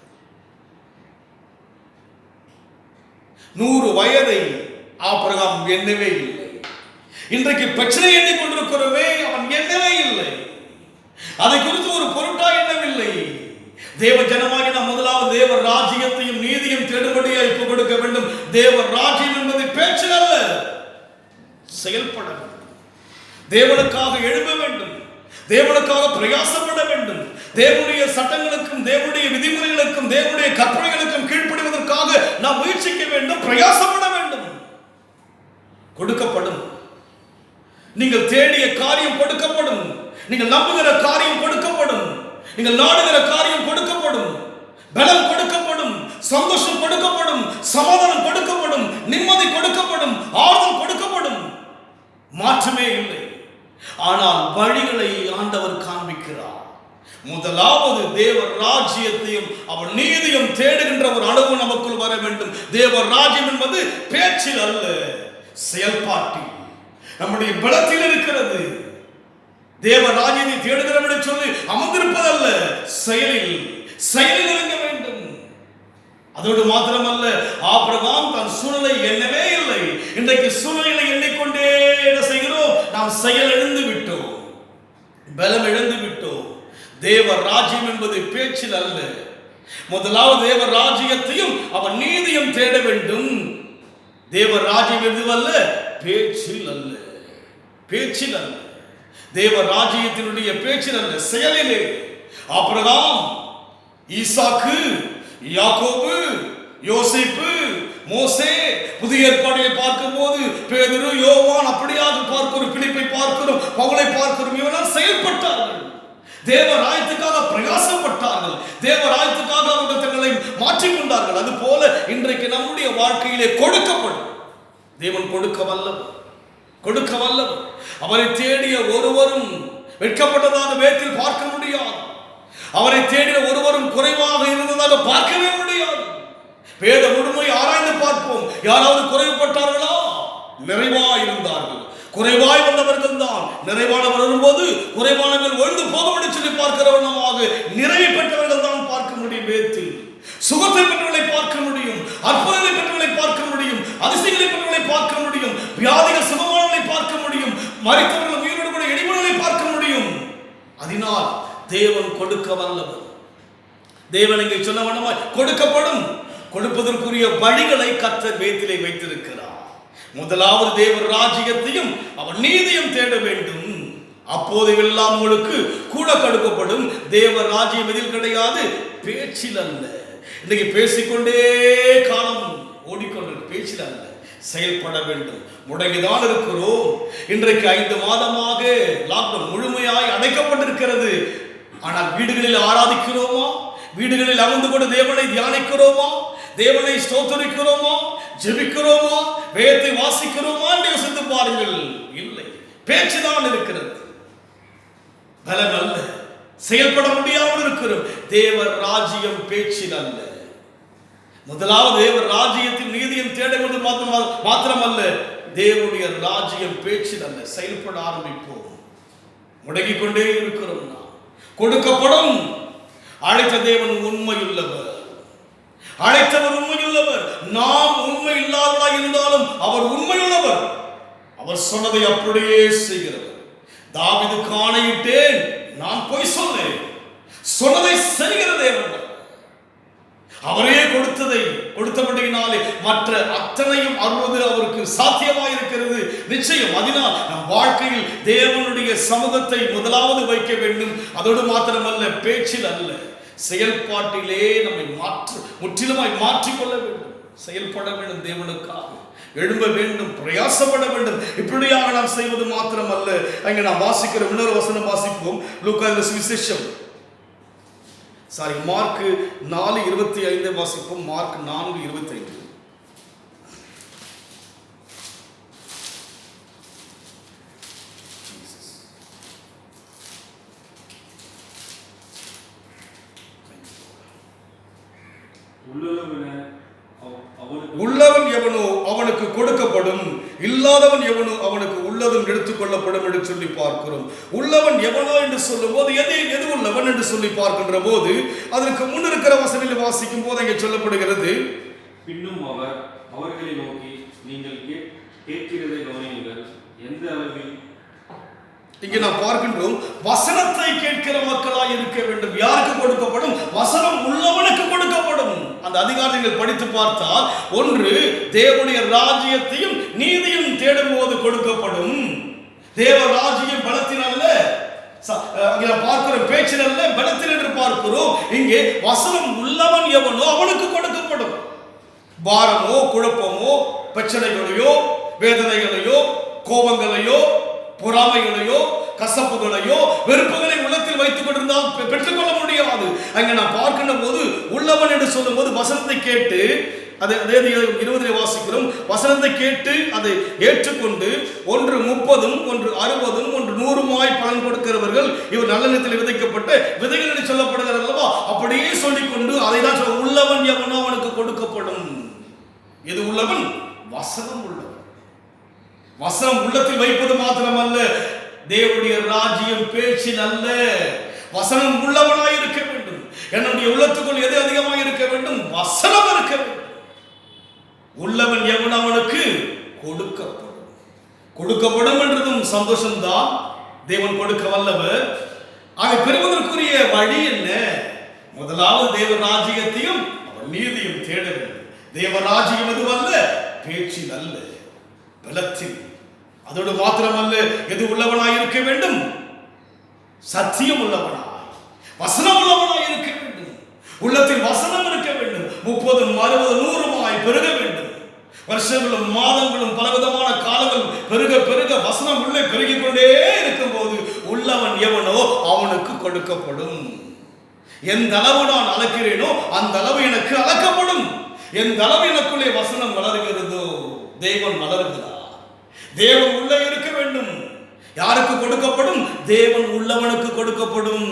100 வயதை ஆபிரகாம் எண்ணவே இல்லை. இன்றைக்கு பிரச்சனை எண்ணிக் கொண்டிருக்கிறோமே, அவன் எண்ணவே இல்லை. அதை குறித்து ஒரு பொருட்டா எண்ணவில்லை. தேவ ஜனமாகி நாம் முதலாவது தேவ ராஜ்யத்தையும் நீதியும் தேடும்படியாக ஒப்புக் கொடுக்க வேண்டும். தேவ ராஜ்யம் என்பது பேச்சு அல்ல, செயல்பட வேண்டும். தேவனுக்காக எழுத வேண்டும், தேவனுக்காக பிரயாசப்பட வேண்டும். தேவனுடைய சட்டங்களுக்கும் தேவனுடைய விதிமுறைகளுக்கும் தேவனுடைய கற்பனைகளுக்கும் கீழ்ப்படிவதற்காக நாம் முயற்சிக்க வேண்டும், பிரயாசப்பட வேண்டும். கொடுக்கப்படும். நீங்கள் தேடிய காரியம் கொடுக்கப்படும். நீங்கள் நம்புகிற காரியம் கொடுக்கப்படும். நீங்கள் நாடுகிற காரியம் கொடுக்கப்படும். பலம் கொடுக்கப்படும், சந்தோஷம் கொடுக்கப்படும், சமாதானம் கொடுக்கப்படும், நிம்மதி கொடுக்கப்படும், ஆறுதல் கொடுக்கப்படும். மாற்றமே இல்லை. ஆனால் வழிகளை ஆண்டவர் காண்பிக்கிறார். முதலாவது தேவ ராஜ்யத்தையும் அவர் நீதியும் தேடுகின்ற ஒரு அனுபவம் நமக்குள் வர வேண்டும். தேவ ராஜ்யம் என்பது பேச்சில் அல்ல, செயல்பாட்டில், நம்முடைய பலத்தில் இருக்கிறது. தேவ ராஜ்யத்தை தேடுகிறோம் என்று சொல்லி அமர்ந்திருப்பதல்ல, செயலில் இறங்க வேண்டும். அதோடு மாத்திரமல்ல, ஆபிரகாம் தன் சூழ்நிலை எண்ணவே இல்லை. இன்றைக்கு சூழ்நிலை எண்ணிக்கொண்டே என்ன செய்கிறோம்? நாம் செயல் இழந்து விட்டோம், பலம் இழந்து விட்டோம். தேவ ராஜ்யம் என்பது பேச்சில் அல்ல. முதலாவது தேவ ராஜ்யத்தையும் அவன் நீதியும் தேட வேண்டும். தேவ ராஜ்யம் எதுவல்ல, பேச்சில் அல்ல, பேச்சில் அல்ல. தேவ ராஜ்யத்தினுடைய பேச்சில் அல்ல, செயலிலே. ஆபிரகாம், ஈசாக்கு, யாக்கோபு, யோசேப்பு, மோசே, புதிய ஏற்பாட்டை பார்க்கும் போது பேதுரு, யோவான், அப்படியாக பார்க்கிறோம், பிலிப்பை பார்க்கிறோம், பவுலை பார்க்கிறோம். இவர்கள் செயல்பட்டார்கள், தேவ ராஜ்யத்துக்காக பிரயாசப்பட்டார்கள், தேவ ராஜ்யத்துக்காக அவர்கள் தங்களை மாற்றிக்கொண்டார்கள். அது போல இன்றைக்கு நம்முடைய வாழ்க்கையிலே கொடுக்கப்படும். தேவன் கொடுக்க வல்லவர், கொடுக்க வல்லவர். அவரை தேடிய ஒருவரும் வெட்கப்பட்டதாக வேதத்தில் பார்க்க முடியாது. அவரை தேடிய ஒருவரும் குறைவாக இருந்ததாக பார்க்கவே முடியாது. வேத முழுமை ஆராய்ந்து பார்ப்போம். யாராவது குறைவுபட்டார்களா? நிறைவாய் இருந்தார்கள். குறைவாய் வந்தவர்கள் தான். நிறைவானவர் வரும்போது குறைவானவர்கள் ஒழுந்து போக சொல்லி பார்க்கிறவனமாக நிறைவை பெற்றவர்கள் தான் பார்க்க முடியும். வேதத்தில் சுகத்தை பெற்றவர்களை பார்க்க முடியும், அற்புதங்களை பெற்றவர்களை பார்க்க முடியும், அதிசயங்களை பெற்றவர்களை பார்க்க முடியும், வியாதிகள் சுகமானவர்களை பார்க்க முடியும், மரித்தவர்கள் உயிரோடு கூட எளிமைகளை பார்க்க முடியும். அதனால் தேவன் கொடுக்க வல்லவர். தேவன் இங்கே சொன்ன வண்ணமாய் கொடுக்கப்படும். கொடுப்பதற்குரிய வழிகளை கர்த்தர் வேதத்திலே வைத்திருக்கிறார். முதலாவது தேவ ராஜ்யத்தையும் அவர் நீதியும் தேட வேண்டும். அப்போது எல்லாம் உங்களுக்கு கூட கொடுக்கப்படும். தேவ ராஜ்யம் எதில் கிடையாது, பேச்சில் அல்ல. இன்னைக்கு பேசிக்கொண்டே காலம் ஓடிக்கொண்டு, பேச்சில் அல்ல, செயல்பட வேண்டும். முடங்கிதான் இருக்கிறோம். இன்றைக்கு 5 மாதமாக லாக்டவுன் முழுமையாய் அடைக்கப்பட்டிருக்கிறது. ஆனால் வீடுகளில் ஆராதிக்கிறோமா? வீடுகளில் அமர்ந்து கொண்டு தேவனை தியானிக்கிறோமா? தேவனை ஸ்தோத்திரிக்கிறோமா? ஜெபிக்கிறோமா? வேதத்தை வாசிக்கிறோமா என்று யோசித்து பாருங்கள். இல்லை, பேச்சுதான் இருக்கிறது, பலன் அல்ல. செயல்பட முடியாமல் இருக்கிறோம். தேவ ராஜ்யம் பேச்சில் அல்ல. முதலாவது தேவ ராஜ்யத்தின் நீதியும் தேடுவது மாத்திரமல்ல, தேவனுடைய ராஜ்யம் பேச்சில் அல்ல. செயல்பட ஆரம்பிப்போம். முடங்கிக் கொண்டே இருக்கிறோம். நாம் கொடுக்கப்படும். அழைத்த தேவன் உண்மையுள்ளவர், அழைத்தவர் உண்மையுள்ளவர். நாம் உண்மை இல்லாதவராய் இருந்தாலும் அவர் உண்மையுள்ளவர். அவர் சொன்னதை அப்படியே செய்கிறவர். தாவீது ஆணையிட்டேன், நான் போய் சொன்னேன், சொன்னதை செய்கிற தேவன். அவரே கொடுத்தபடியினாலே மற்ற அத்தனையும் அருள்வது அவருக்கு சாத்தியமாக இருக்கிறது, நிச்சயம். அதனால் நம் வாழ்க்கையில் தேவனுடைய சமூகத்தை முதலாவது வைக்க வேண்டும். அதோடு மாத்திரமல்ல, பேச்சில் அல்ல, செயல்பாட்டிலே நம்மை முற்றிலுமாய் மாற்றிக்கொள்ள வேண்டும். செயல்பட வேண்டும், தேவனுக்காக எழும்ப வேண்டும், பிரயாசப்பட வேண்டும். இப்படியாக நாம் செய்வது மாத்திரமல்ல. அங்கே நாம் வாசிக்கிற இன்னொரு வசனம் வாசிப்போம். லூக்கா சுவிசேஷம், மார்க் 4:25 வாசிப்போம். மார்க் 4:25. உள்ளவன் எவனோ அவனுக்கு கொடுக்கப்படும், இல்லாதவன் எவனோ அவனுக்கு உள்ளதும் எடுத்துக்கொள்ளப்படும் என்று சொல்லி பார்க்கிறோம். உள்ளவன் எவனோ என்று சொல்லும் போது எது உள்ளவன் என்று சொல்லி பார்க்கின்ற போது அதற்கு முன் இருக்கிற வசனத்தில் வாசிக்கும் போது அங்கே சொல்லப்படுகிறது, பின்னும் அவர் அவர்களை நோக்கி, நீங்கள் கேட்கிறதை கவனியுங்கள், எந்த அளவில் இங்கே நாம் பார்க்கின்றோம், வசனத்தை கேட்கிற மக்களாய் இருக்க வேண்டும். யாருக்கு கொடுக்கப்படும்? வசனம் உள்ளவனுக்கு கொடுக்கப்படும். அந்த அதிகாரங்கள் படித்து பார்த்தால், ஒன்று தேவனுடைய ராஜ்யத்தையும் நீதியும் தேடும் போது கொடுக்கப்படும். தேவ ராஜ்யம் பலத்தினல்ல, பார்க்கிற பேச்சினல்ல, பலத்தில் என்று பார்க்கிறோம். இங்கே வசனம் உள்ளவன் எவனோ அவனுக்கு கொடுக்கப்படும். பாரமோ குழப்பமோ பிரச்சனைகளையோ வேதனைகளையோ கோபங்களையோ பொறாமைகளையோ கசப்புகளையோ வெறுப்புகளை உள்ளத்தில் வைத்துக் கொண்டிருந்தால் பெற்றுக்கொள்ள முடியாது. அங்கே நான் பார்க்கின்ற போது உள்ளவன் என்று சொல்லும் போது வசனத்தை கேட்டு, அதை 20 வாசிக்கிறோம், வசனத்தை கேட்டு அதை ஏற்றுக்கொண்டு ஒன்று 30, ஒன்று 60, ஒன்று 100 பலன் கொடுக்கிறவர்கள் இவர் நல்ல நிலத்தில் விதைக்கப்பட்ட விதைகள் என்று சொல்லப்படுகிறது அல்லவா? அப்படியே சொல்லிக்கொண்டு அதை தான் சொல்ல, உள்ளவன் எவனோ அவனுக்கு கொடுக்கப்படும். எது உள்ளவன்? வசனம் உள்ளவன். வசனம் உள்ளத்தில் வைப்பது மாத்திரமல்ல, தேவனுடைய ராஜ்யம் பேச்சில் அல்ல, வசனம் உள்ளவனாய் இருக்க வேண்டும். என்னுடைய உள்ளத்துக்குள் எது அதிகமாக இருக்க வேண்டும்? வசனம் இருக்க வேண்டும். உள்ளவன் எவன் அவனுக்கு கொடுக்கப்படும். கொடுக்கப்படும் என்றதும் சந்தோஷம்தான். தேவன் கொடுக்க வல்லவர். அதை பெறுவதற்குரிய வழி என்ன? முதலாவது தேவ ராஜ்யத்தையும் அவன் நீதியும் தேட வேண்டும். தேவ ராஜ்யம் எதுவல்ல? பேச்சில் அல்ல, பலத்தில். அதோடு மாத்திரமல்ல, எது உள்ளவனாய் இருக்க வேண்டும்? சத்தியம் உள்ளவனாய், வசனம் உள்ளவனாய் இருக்க வேண்டும். உள்ளத்தில் வசனம் இருக்க வேண்டும். 30, 60, 100 பெருக வேண்டும். வருஷங்களும் மாதங்களும் பலவிதமான காலங்கள் பெருக பெருக வசனம் உள்ளே பெருகிக் கொண்டே இருக்கும் போது உள்ளவன் எவனோ அவனுக்கு கொடுக்கப்படும். எந்த அளவு நான் அளக்கிறேனோ அந்த அளவு எனக்கு அளக்கப்படும். எந்த அளவு எனக்குள்ளே வசனம் வளர்கிறதோ தேவன் வளர்கிறார். தேவன் உள்ளே இருக்க வேண்டும். யாருக்கு கொடுக்கப்படும்? தேவன் உள்ளவனுக்கு கொடுக்கப்படும்.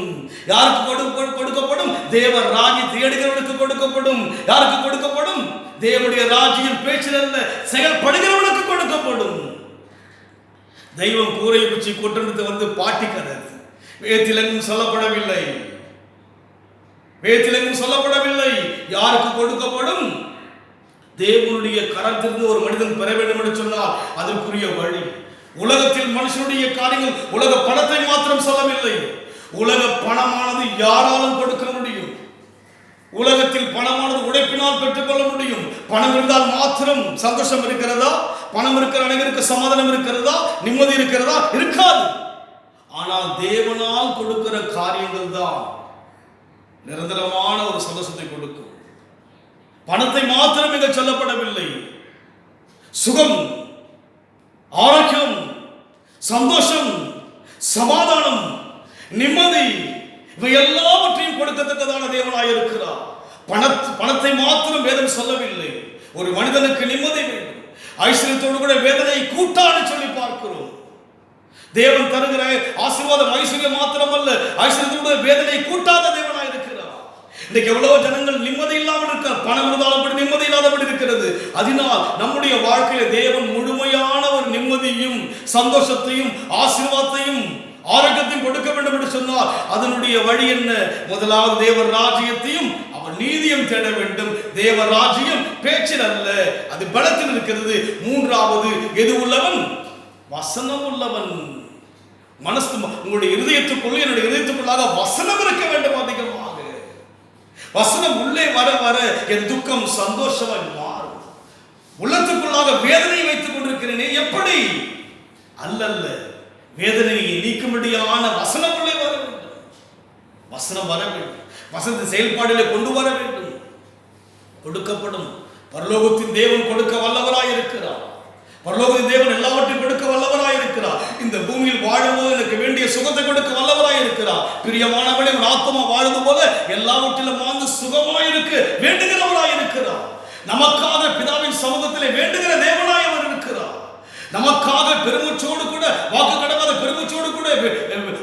யாருக்கு கொடுக்கப்படும்? தேவ ராஜ்யம் தேடுகிறவனுக்கு கொடுக்கப்படும். யாருக்கு கொடுக்கப்படும்? தேவனுடைய ராஜ்யம் பேச்சில் அல்ல, செயல்படுகிறவனுக்கு கொடுக்கப்படும். தெய்வம் கூரை பிடிச்சி கொண்டு வந்து பாட்டி கதை வேத்திலெங்கும் சொல்லப்படவில்லை. வேத்திலெங்கும் சொல்லப்படவில்லை. யாருக்கு கொடுக்கப்படும்? தேவனுடைய கரத்திலிருந்து ஒரு மனிதன் பெற வேண்டும் என்று சொன்னால் அதற்குரிய வழி. உலகத்தில் மனுஷனுடைய காரியங்கள் உலக பணத்தை மாத்திரம் சொல்லவில்லை. உலக பணமானது யாராலும் கொடுக்க முடியும். உலகத்தில் பணமானது உழைப்பினால் பெற்றுக்கொள்ள முடியும். பணம் இருந்தால் மாத்திரம் சந்தோஷம் இருக்கிறதா? பணம் இருக்கிற அனைவருக்கு சமாதானம் இருக்கிறதா? நிம்மதி இருக்கிறதா? இருக்காது. ஆனால் தேவனால் கொடுக்கிற காரியங்கள் தான் நிரந்தரமான ஒரு சந்தோஷத்தை கொடுக்கும். பணத்தை மாத்திரம் இங்க சொல்லப்படவில்லை. சுகம், ஆரோக்கியம், சந்தோஷம், சமாதானம், நிம்மதி, இவை எல்லாவற்றையும் கொடுக்கத்தக்கதான தேவனாய் இருக்கிறார். பணத்தை மாத்திரம் வேதம் சொல்லவில்லை. ஒரு மனிதனுக்கு நிம்மதி வேண்டும். ஐஸ்வர்யத்தோடு கூட வேதனையை கூட்டான்னு சொல்லி பார்க்கிறோம். தேவன் தருகிற ஆசீர்வாதம் ஐஸ்வர்யம் மாத்திரமல்ல, ஐஸ்வர்யத்தோடு வேதனை கூட்டாத தேவனாய் இருக்கிறார். இன்னைக்கு எவ்வளவு ஜனங்கள் நிம்மதி இல்லாமல் இருக்க, பணம் இருந்தாலும் நிம்மதி இல்லாதபடி இருக்கிறது. அதனால் நம்முடைய வாழ்க்கையில தேவன் முழுமையான ஒரு நிம்மதியும் சந்தோஷத்தையும் ஆசீர்வாதத்தையும் ஆரோக்கியத்தையும் கொடுக்க வேண்டும் என்று சொன்னால் அதனுடைய வழி என்ன? முதலாவது தேவ ராஜ்யத்தையும் அவன் நீதியும் தேட வேண்டும். தேவ ராஜ்யம் பேச்சில் அல்ல, அது பலத்தில் இருக்கிறது. மூன்றாவது எது உள்ளவன்? வசனம் உள்ளவன். மனசு, உங்களுடைய இதயத்துக்குள்ள, என்னுடைய இதயத்துக்குள்ளாக வசனம் இருக்க வேண்டும். அதிகமாக வசனம் உள்ளே வர வர என் துக்கம் சந்தோஷமாய் மாறும். உள்ளத்துக்குள்ளாக வேதனையை வைத்துக் கொண்டிருக்கிறேனே, எப்படி? அல்லல்ல, வேதனையை நீக்கும்படியான வசனம் உள்ளே வர வேண்டும். வசனம் வர வேண்டும். வசனத்தை செயல்பாடுகளை கொண்டு வர வேண்டும். கொடுக்கப்படும். பரலோகத்தின் தேவன் கொடுக்க வல்லவராய் இருக்கிறார். பரலோகத்தின் தேவன் எல்லாவற்றையும் கொடுக்க வல்லவராய் இருக்கிறார். இந்த பூமியில் வாழும்போது எனக்கு வேண்டிய சுகத்தை கொடுக்க வல்லவராய் இருக்கிறார். பிரியமானவனே, ஒரு ஆத்மா வாழுது போல எல்லாவற்றிலும் வாழ்ந்து சுகமாய் இருக்க வேண்டுகிறவராய் இருக்கிறார். நமக்காக பிதாவின் சமூகத்திலே வேண்டுகிற தேவனாய் அவர் இருக்கிறார். நமக்காக பெருமூச்சோடு கூட, வாக்கு கடக்காத பெருமூச்சோடு கூட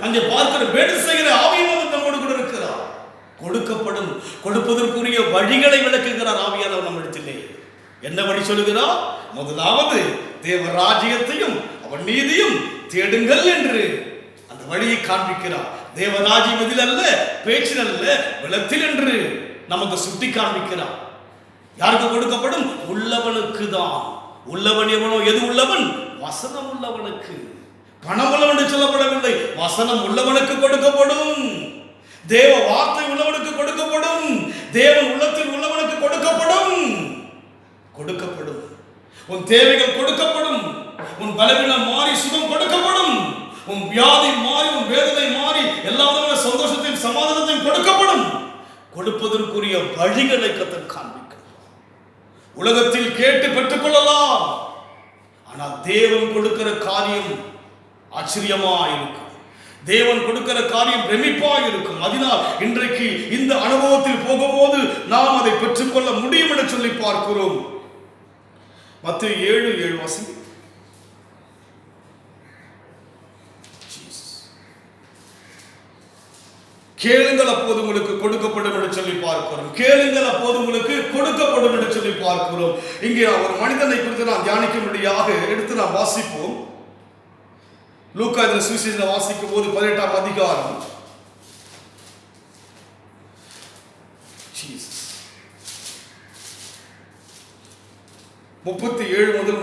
அங்கே பார்க்கிற வேண்டு செய்கிற ஆவியானவர் நம்மோடு கூட இருக்கிறார். கொடுக்கப்படும். கொடுப்பதற்குரிய வழிகளை விளக்குகிறார் ஆவியானவர் நம்மிடத்திலே. என்ன வழி சொல்லுகிறார்? முதலாவது தேவ ராஜ்யத்தையும் அவன் நீதியும் தேடுங்கள் என்று அந்த வழியை காண்பிக்கிறார். தேவ ராஜ்யம் இதில் அல்ல, பேச்சில் அல்ல, பலத்தில் என்று நமக்கு சுட்டி காண்பிக்கிறார். யாருக்கு கொடுக்கப்படும்? உள்ளவனுக்கு தான். உள்ளவன் எவனோ? எது உள்ளவன்? வசனம் உள்ளவனுக்கு. பணம் உள்ளவன் என்று சொல்லப்படவில்லை. வசனம் உள்ளவனுக்கு கொடுக்கப்படும், தேவ வார்த்தை உள்ளவனுக்கு கொடுக்கப்படும், தேவன் உள்ளத்தில் உள்ளவனுக்கு கொடுக்கப்படும். கொடுக்கப்படும். உன் தேவைகள் கொடுக்கப்படும். உன் பலவீனம் மாறி சுகம் கொடுக்கப்படும். உன் வியாதி மாறி, உன் வேதனை மாறி, எல்லா விதமான சந்தோஷத்தையும் சமாதானத்தையும் கொடுக்கப்படும். கொடுப்பதற்குரிய வழிகளை கர்த்தர் காண்பிக்க. உலகத்தில் கேட்டு பெற்றுக்கொள்ளலாம், ஆனால் தேவன் கொடுக்கிற காரியம் ஆச்சரியமா இருக்கும். தேவன் கொடுக்கிற காரியம் பிரமிப்பா இருக்கும். அதனால் இன்றைக்கு இந்த அனுபவத்தில் போகும்போது நாம் அதை பெற்றுக்கொள்ள முடியும் என்று சொல்லி பார்க்கிறோம். மத்தேயு 7:7 வாசிங்க. கேளுங்கள் அப்போது உங்களுக்கு கொடுக்கப்படும் என்று சொல்லி பார்க்கிறோம். கேளுங்கள் அப்போது உங்களுக்கு கொடுக்கப்படும் என்று சொல்லி பார்க்கிறோம். இங்கே ஒரு மனிதனை குறித்து நாம் தியானிக்கும்படியாக எடுத்து நாம் வாசிப்போம். லூக்கா இந்த சுவிசேஷத்தை வாசிக்கும் போது 18ஆம் அதிகாரம் 37 முதல்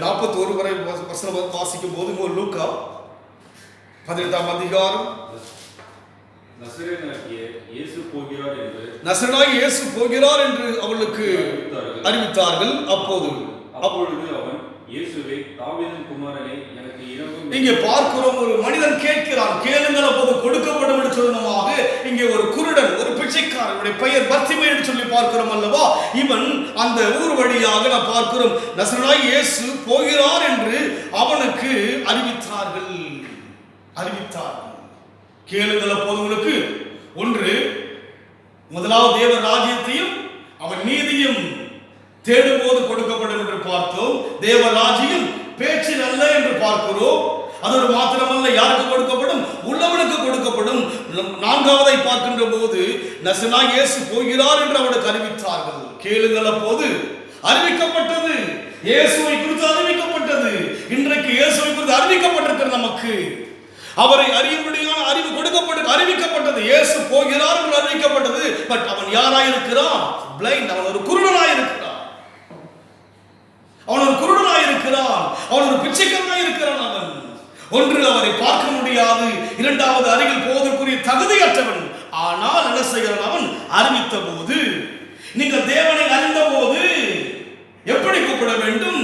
41 வரை வசனம் வாசிக்கும் போது லூக்கா 18ஆம் அதிகாரம் நசரேயனாகிய இயேசு போகிறார் என்று அவளுக்கு அறிவித்தார்கள். அப்பொழுது அவன் இயேசுவே தாவீதின் குமாரனே எனக்கு இரங்கும். இங்கே பார்க்கிறோம், ஒரு மனிதன் கேட்கிறான், கேளுங்கள் அப்போது கொடுக்கப்படும் என்று சொன்னமாக. இங்கே ஒரு குருடன், ஒரு பிச்சைக்காரனுடைய பெயர் பர்த்திமை என்று சொல்லி பார்க்கிறோம் அல்லவா. இவன் அந்த ஊர் வழியாக நாம் பார்க்கிறோம், நசரேயனாகிய இயேசு போகிறார் என்று அவனுக்கு அறிவித்தார்கள். கேளுங்கள் அப்போது உங்களுக்கு ஒன்று, முதலாவது தேவ ராஜ்யத்தையும் அவன் நீதியும் தேடும் போது கொடுக்கப்படும் என்று பார்த்தோம். தேவ ராஜ்யம் பேச்சில் அல்ல என்று பார்க்கிறோம். அதோடு மாத்திரமல்ல, யாருக்கு கொடுக்கப்படும்? உள்ளவனுக்கு கொடுக்கப்படும். நான்காவதை பார்க்கின்ற போது நசரேயனாகிய இயேசு போகிறார் என்று அவனுக்கு அறிவித்தார்கள். கேளுங்கள் அப்போது அறிவிக்கப்பட்டது. இயேசுவை குறித்து அறிவிக்கப்பட்டது. இன்றைக்கு இயேசுவை குறித்து அறிவிக்கப்பட்டிருக்கிறது. நமக்கு அவரை அறியும்படியான அறிவு அறிவிக்கப்பட்டது. இயேசு போகிறார் என்று அறிவிக்கப்பட்டது. பட் அவன் யாராயிருக்கிறான்? பிளைண்ட். அவன் ஒரு குருடனாயிருக்கிறான். அவன் ஒரு பிச்சைக்காரனாயிருக்கிறான். அவன் ஒன்று, அவரை பார்க்க முடியாது. இரண்டாவது, அருகில் போவதற்குரிய தகுதியற்றவன். ஆனால் என்ன செய்கிறான்? அவன் அறிவித்த போது, நீங்கள் தேவனை அறிந்த போது எப்படி கூப்பிட வேண்டும்?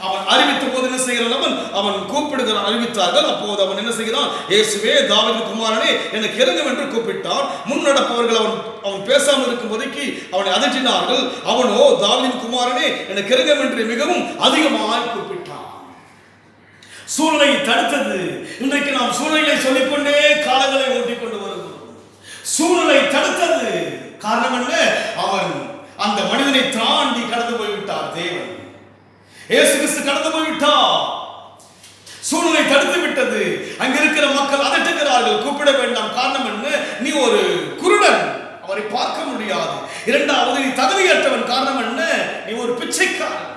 அவன் அறிவித்த போது என்ன செய்கிறான்? அவன் கூப்பிடுகிறான். அறிவித்தார்கள். அப்போது அவன் என்ன செய்கிறான்? இயேசுவே தாவீதின் குமாரனே எனக்கு இறங்கும் என்று கூப்பிட்டான். முன்னடப்பவர்கள் அவன் பேசாமல் இருக்கும் போதைக்கு அவனை அதட்டினார்கள். அவனோ தாவீதின் குமாரனே எனக்கு இறங்கும் என்று மிகவும் அதிகமாக கூப்பிட்டான். சூழ்நிலை தடுத்தது. இன்றைக்கு நாம் சூழ்நிலை சொல்லிக்கொண்டே காலங்களை ஓட்டிக்கொண்டு வருகிறோம். சூழ்நிலை தடுத்தது. காரணம் என்ன? அவன் அந்த மனிதனை தாண்டி கடந்து போய்விட்டார். தேவன் இயேசு கிறிஸ்து கடந்து போய்விட்டார். சூழ்நிலை தடுத்து விட்டது. அங்க இருக்கிற மக்கள் அதட்டுகிறார்கள், கூப்பிட வேண்டாம். காரணம் என்ன? நீ ஒரு குருடன், அவரை பார்க்க முடியாது. இரண்டாவது, நீ தகுதியற்றவன். காரணம் என்ன? நீ ஒரு பிச்சைக்காரன்.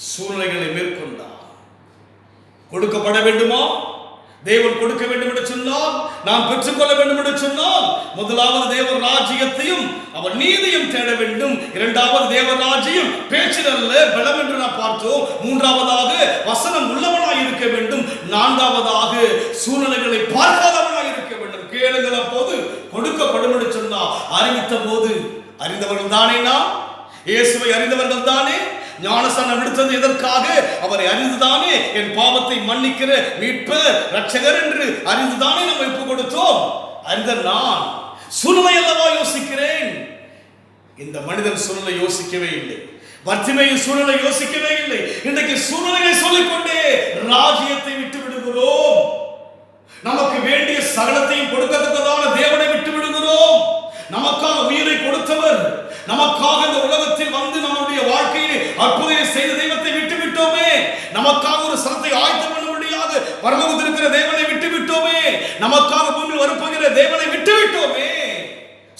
சூழ்நிலைகளை மேற்கொண்டார். கொடுக்கப்பட வேண்டுமா? தேவன் கொடுக்க வேண்டும் என்று சொன்னால், நாம் பெற்றுக்கொள்ள வேண்டும் என்று சொன்னால், முதலாவது தேவ ராஜ்யத்தையும் அவன் நீதியும் தேட வேண்டும். இரண்டாவது தேவ ராஜ்யம் பேச்சில் அல்ல, பலம் என்று நாம் பார்த்தோம். மூன்றாவதாக வசனம் உள்ளவனாய் இருக்க வேண்டும். நான்காவதாக சூழ்நிலைகளை பார்க்காதவனாய் இருக்க வேண்டும். கேளுங்கள் அப்போது கொடுக்கப்படும் என்று சொன்னால், அறிவித்த போது அறிந்தவர்கள் தானே? நாம் இயேசுவை அறிந்தவர்கள் தானே? ஞானஸ்நானம் எடுத்தது எதற்காக? அவரை அறிந்துதானே என் பாவத்தை மன்னிக்கிற மீட்பர் ரட்சகர் என்று அறிந்துதானே நம்ம ஒப்பு கொடுத்தோம். அறிந்த நான் சூழ்நிலை அல்லவா யோசிக்கிறேன். இந்த மனிதன் சூழ்நிலை யோசிக்கவே இல்லை. பர்த்திமையின் சூழ்நிலை யோசிக்கவே இல்லை. இன்றைக்கு சூழ்நிலையை சொல்லிக்கொண்டே ராஜ்யத்தை விட்டு விடுகிறோம். நமக்கு வேண்டிய சகலத்தையும் கொடுக்கத்தக்கதான தேவனை விட்டு விடுகிறோம். நமக்காக உயிரை கொடுத்தவர், நமக்காக இந்த உலகத்தில் வந்து நம்முடைய வாழ்க்கையை அற்புதம் செய்த தெய்வத்தை விட்டு விட்டோமே. நமக்காக ஒரு சரத்தை ஆயத்தம் பண்ணும்படியாக பரலோகத்தில் இருக்கிற தேவனை விட்டு விட்டோமே. நமக்காக பூமியில் வரப்போகிற தேவனை விட்டு விட்டோமே.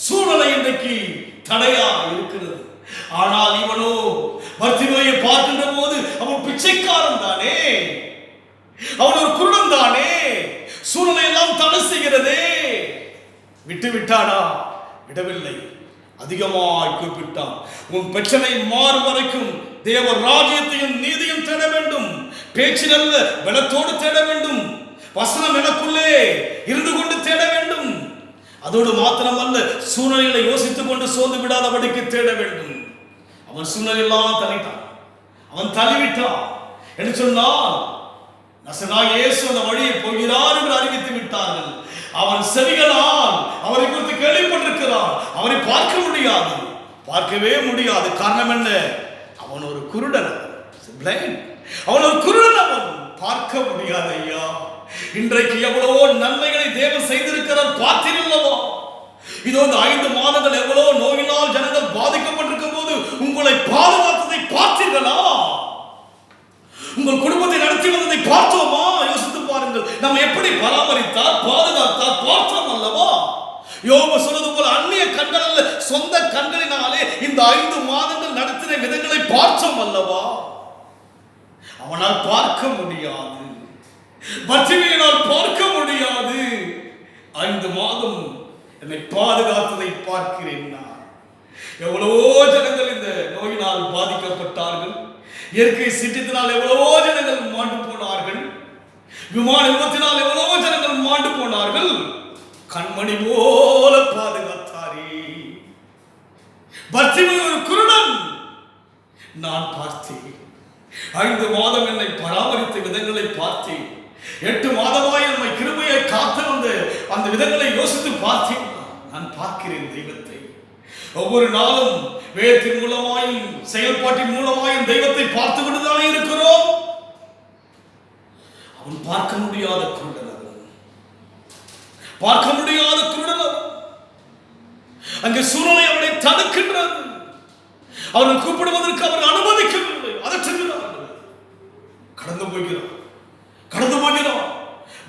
சூழ்நிலை இன்றைக்கு தடையா இருக்கிறது. ஆனால் இவனோ பர்த்திமையை பார்க்கின்ற போது அவன் பிச்சைக்காரன் தானே, அவன் ஒரு குருடன் தானே. சூழ்நிலை எல்லாம் தடை செய்கிறதே. விட்டு விட்டானா? விடவில்லை. அதிகமாய் கூப்பிட்டான். உன் பிரச்சனை மாறும் வரைக்கும் தேவ ராஜ்யத்தையும் நீதியும் தேட வேண்டும். பேச்சில் அல்ல, பலத்தோடு தேட வேண்டும். வசனம் எனக்குள்ளே இருந்து கொண்டு தேட வேண்டும். அதோடு மாத்திரமல்ல, சூழ்நிலைகளை யோசித்துக் கொண்டு சோர்ந்து விடாதபடிக்கு தேட வேண்டும். அவன் சூழ்நிலையெல்லாம் தள்ளிட்டான், அவன் தள்ளிவிட்டான் என்று சொன்னால் நசராகிய இயேசு அந்த வழியை போகிறார் என்று அறிவித்து விட்டார்கள். அவன் செவிகளால் அவரை குறித்து கேள்விப்பட்டிருக்கிறான். அவரை பார்க்க முடியாது, பார்க்கவே முடியாது. காரணம் என்ன? அவன் ஒரு குருடன், அவன் ஒரு குருடன், அவன் பார்க்க முடியாது. ஐயா, இன்றைக்கு எவ்வளவோ நன்மைகளை தேவன் செய்திருக்கிறார், பார்த்தீர்களவா? இதோ இந்த 5 மாதங்கள் எவ்வளவு நோயினால் ஜனங்கள் பாதிக்கப்பட்டிருக்கும் போது உங்களை பாதுகாத்ததை பார்த்தீர்களா? உங்கள் குடும்பத்தை நடத்தி வந்ததை பார்த்தோமா? யோசித்து பாருங்கள். நம்ம எப்படி பராமரித்தார், பாதுகாத்தார் பார்த்தோம் அல்லவா? யோபு சொல்வது போல அந்நிய கண்கள் அல்ல, சொந்த கண்களினாலே இந்த 5 மாதங்கள் நடத்தின விதங்களை பார்த்தோம் அல்லவா? அவனால் பார்க்க முடியாது, பர்த்திமையினால் பார்க்க முடியாது. 5 மாதம் என்னை பாதுகாத்ததை பார்க்கிறேன் நான். எவ்வளவோ ஜனங்கள் இந்த நோயினால் பாதிக்கப்பட்டார்கள். இயற்கை சீற்றத்தினால் எவ்வளவோ ஜனங்கள் மாண்டு போனார்கள். விமான விபத்தினால் எவ்வளவோ ஜனங்கள் மாண்டு போனார்கள். கண்மணி போல பாதுகாத்தாரே. பர்த்திமை ஒரு குருடன், நான் பார்த்தேன். 5 மாதம் என்னை பராமரித்த விதங்களை பார்த்தேன். 8 மாதமாய் நம்மை கிருபையை காத்து வந்த அந்த விதங்களை யோசித்து பார்த்தேன். நான் பார்க்கிறேன் தெய்வத்தை. ஒவ்வொரு நாளும் வேதத்தின் மூலமாயும் செயல்பாட்டின் மூலமாயும் தெய்வத்தை பார்த்து கொண்டுதானே இருக்கிறோம். அவன் பார்க்க முடியாத குருடன், பார்க்க முடியாத குருடன். அங்கே சூழ்நிலை அவனை தடுக்கின்றது. அவர்கள் கூப்பிடுவதற்கு அவர் அனுமதிக்கவில்லை, அதற்றுகிறார்கள். கடந்து போகிறார், கடந்து போகிறார்.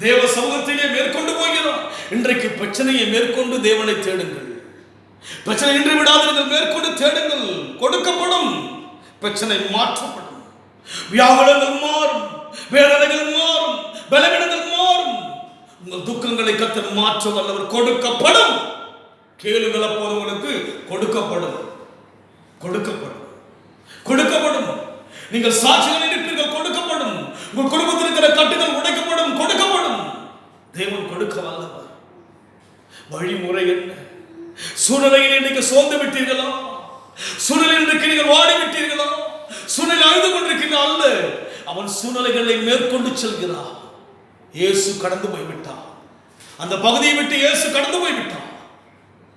தேவ சமூகத்திலே மேற்கொண்டு போகிறார். இன்றைக்கு பிரச்சனையை மேற்கொண்டு தேவனை தேடுங்கள். பிரச்சனை நின்று விடாதீர்கள், மேற்கொண்டு தேடுங்கள். கொடுக்கப்படும், பிரச்சனை மாற்றப்படும், வியாகுலங்கள் மாறும், வேதனைகள் மாறும், பலவீனங்கள் மாறும். உங்கள் துக்கங்களை கர்த்தர் மாற்ற வல்லவர். கொடுக்கப்படும். கேளுங்கள், அப்போது உங்களுக்கு கொடுக்கப்படும், கொடுக்கப்படும், கொடுக்கப்படும். நீங்கள் சாட்சிகள் இருப்பீர்கள், கொடுக்கப்படும். உங்கள் குடும்பத்தில் இருக்கிற கட்டுகள் உடைக்கப்படும், கொடுக்கப்படும். தேவன் கொடுக்க வல்லவர். வழிமுறை என்ன? சூழ்நிலையில் இன்றைக்கு சோர்ந்து விட்டீர்களா? சூழ்நிலை இன்றைக்கு நீங்கள் வாடி விட்டீர்களா? சூழ்நிலை அழுது கொண்டிருக்கிறீர்கள் அல்ல, அவன் சூழ்நிலைகளை மேற்கொண்டு செல்கிறார். இயேசு கடந்து போய்விட்டார். அந்த பகுதியை விட்டு இயேசு கடந்து போய்விட்டார்.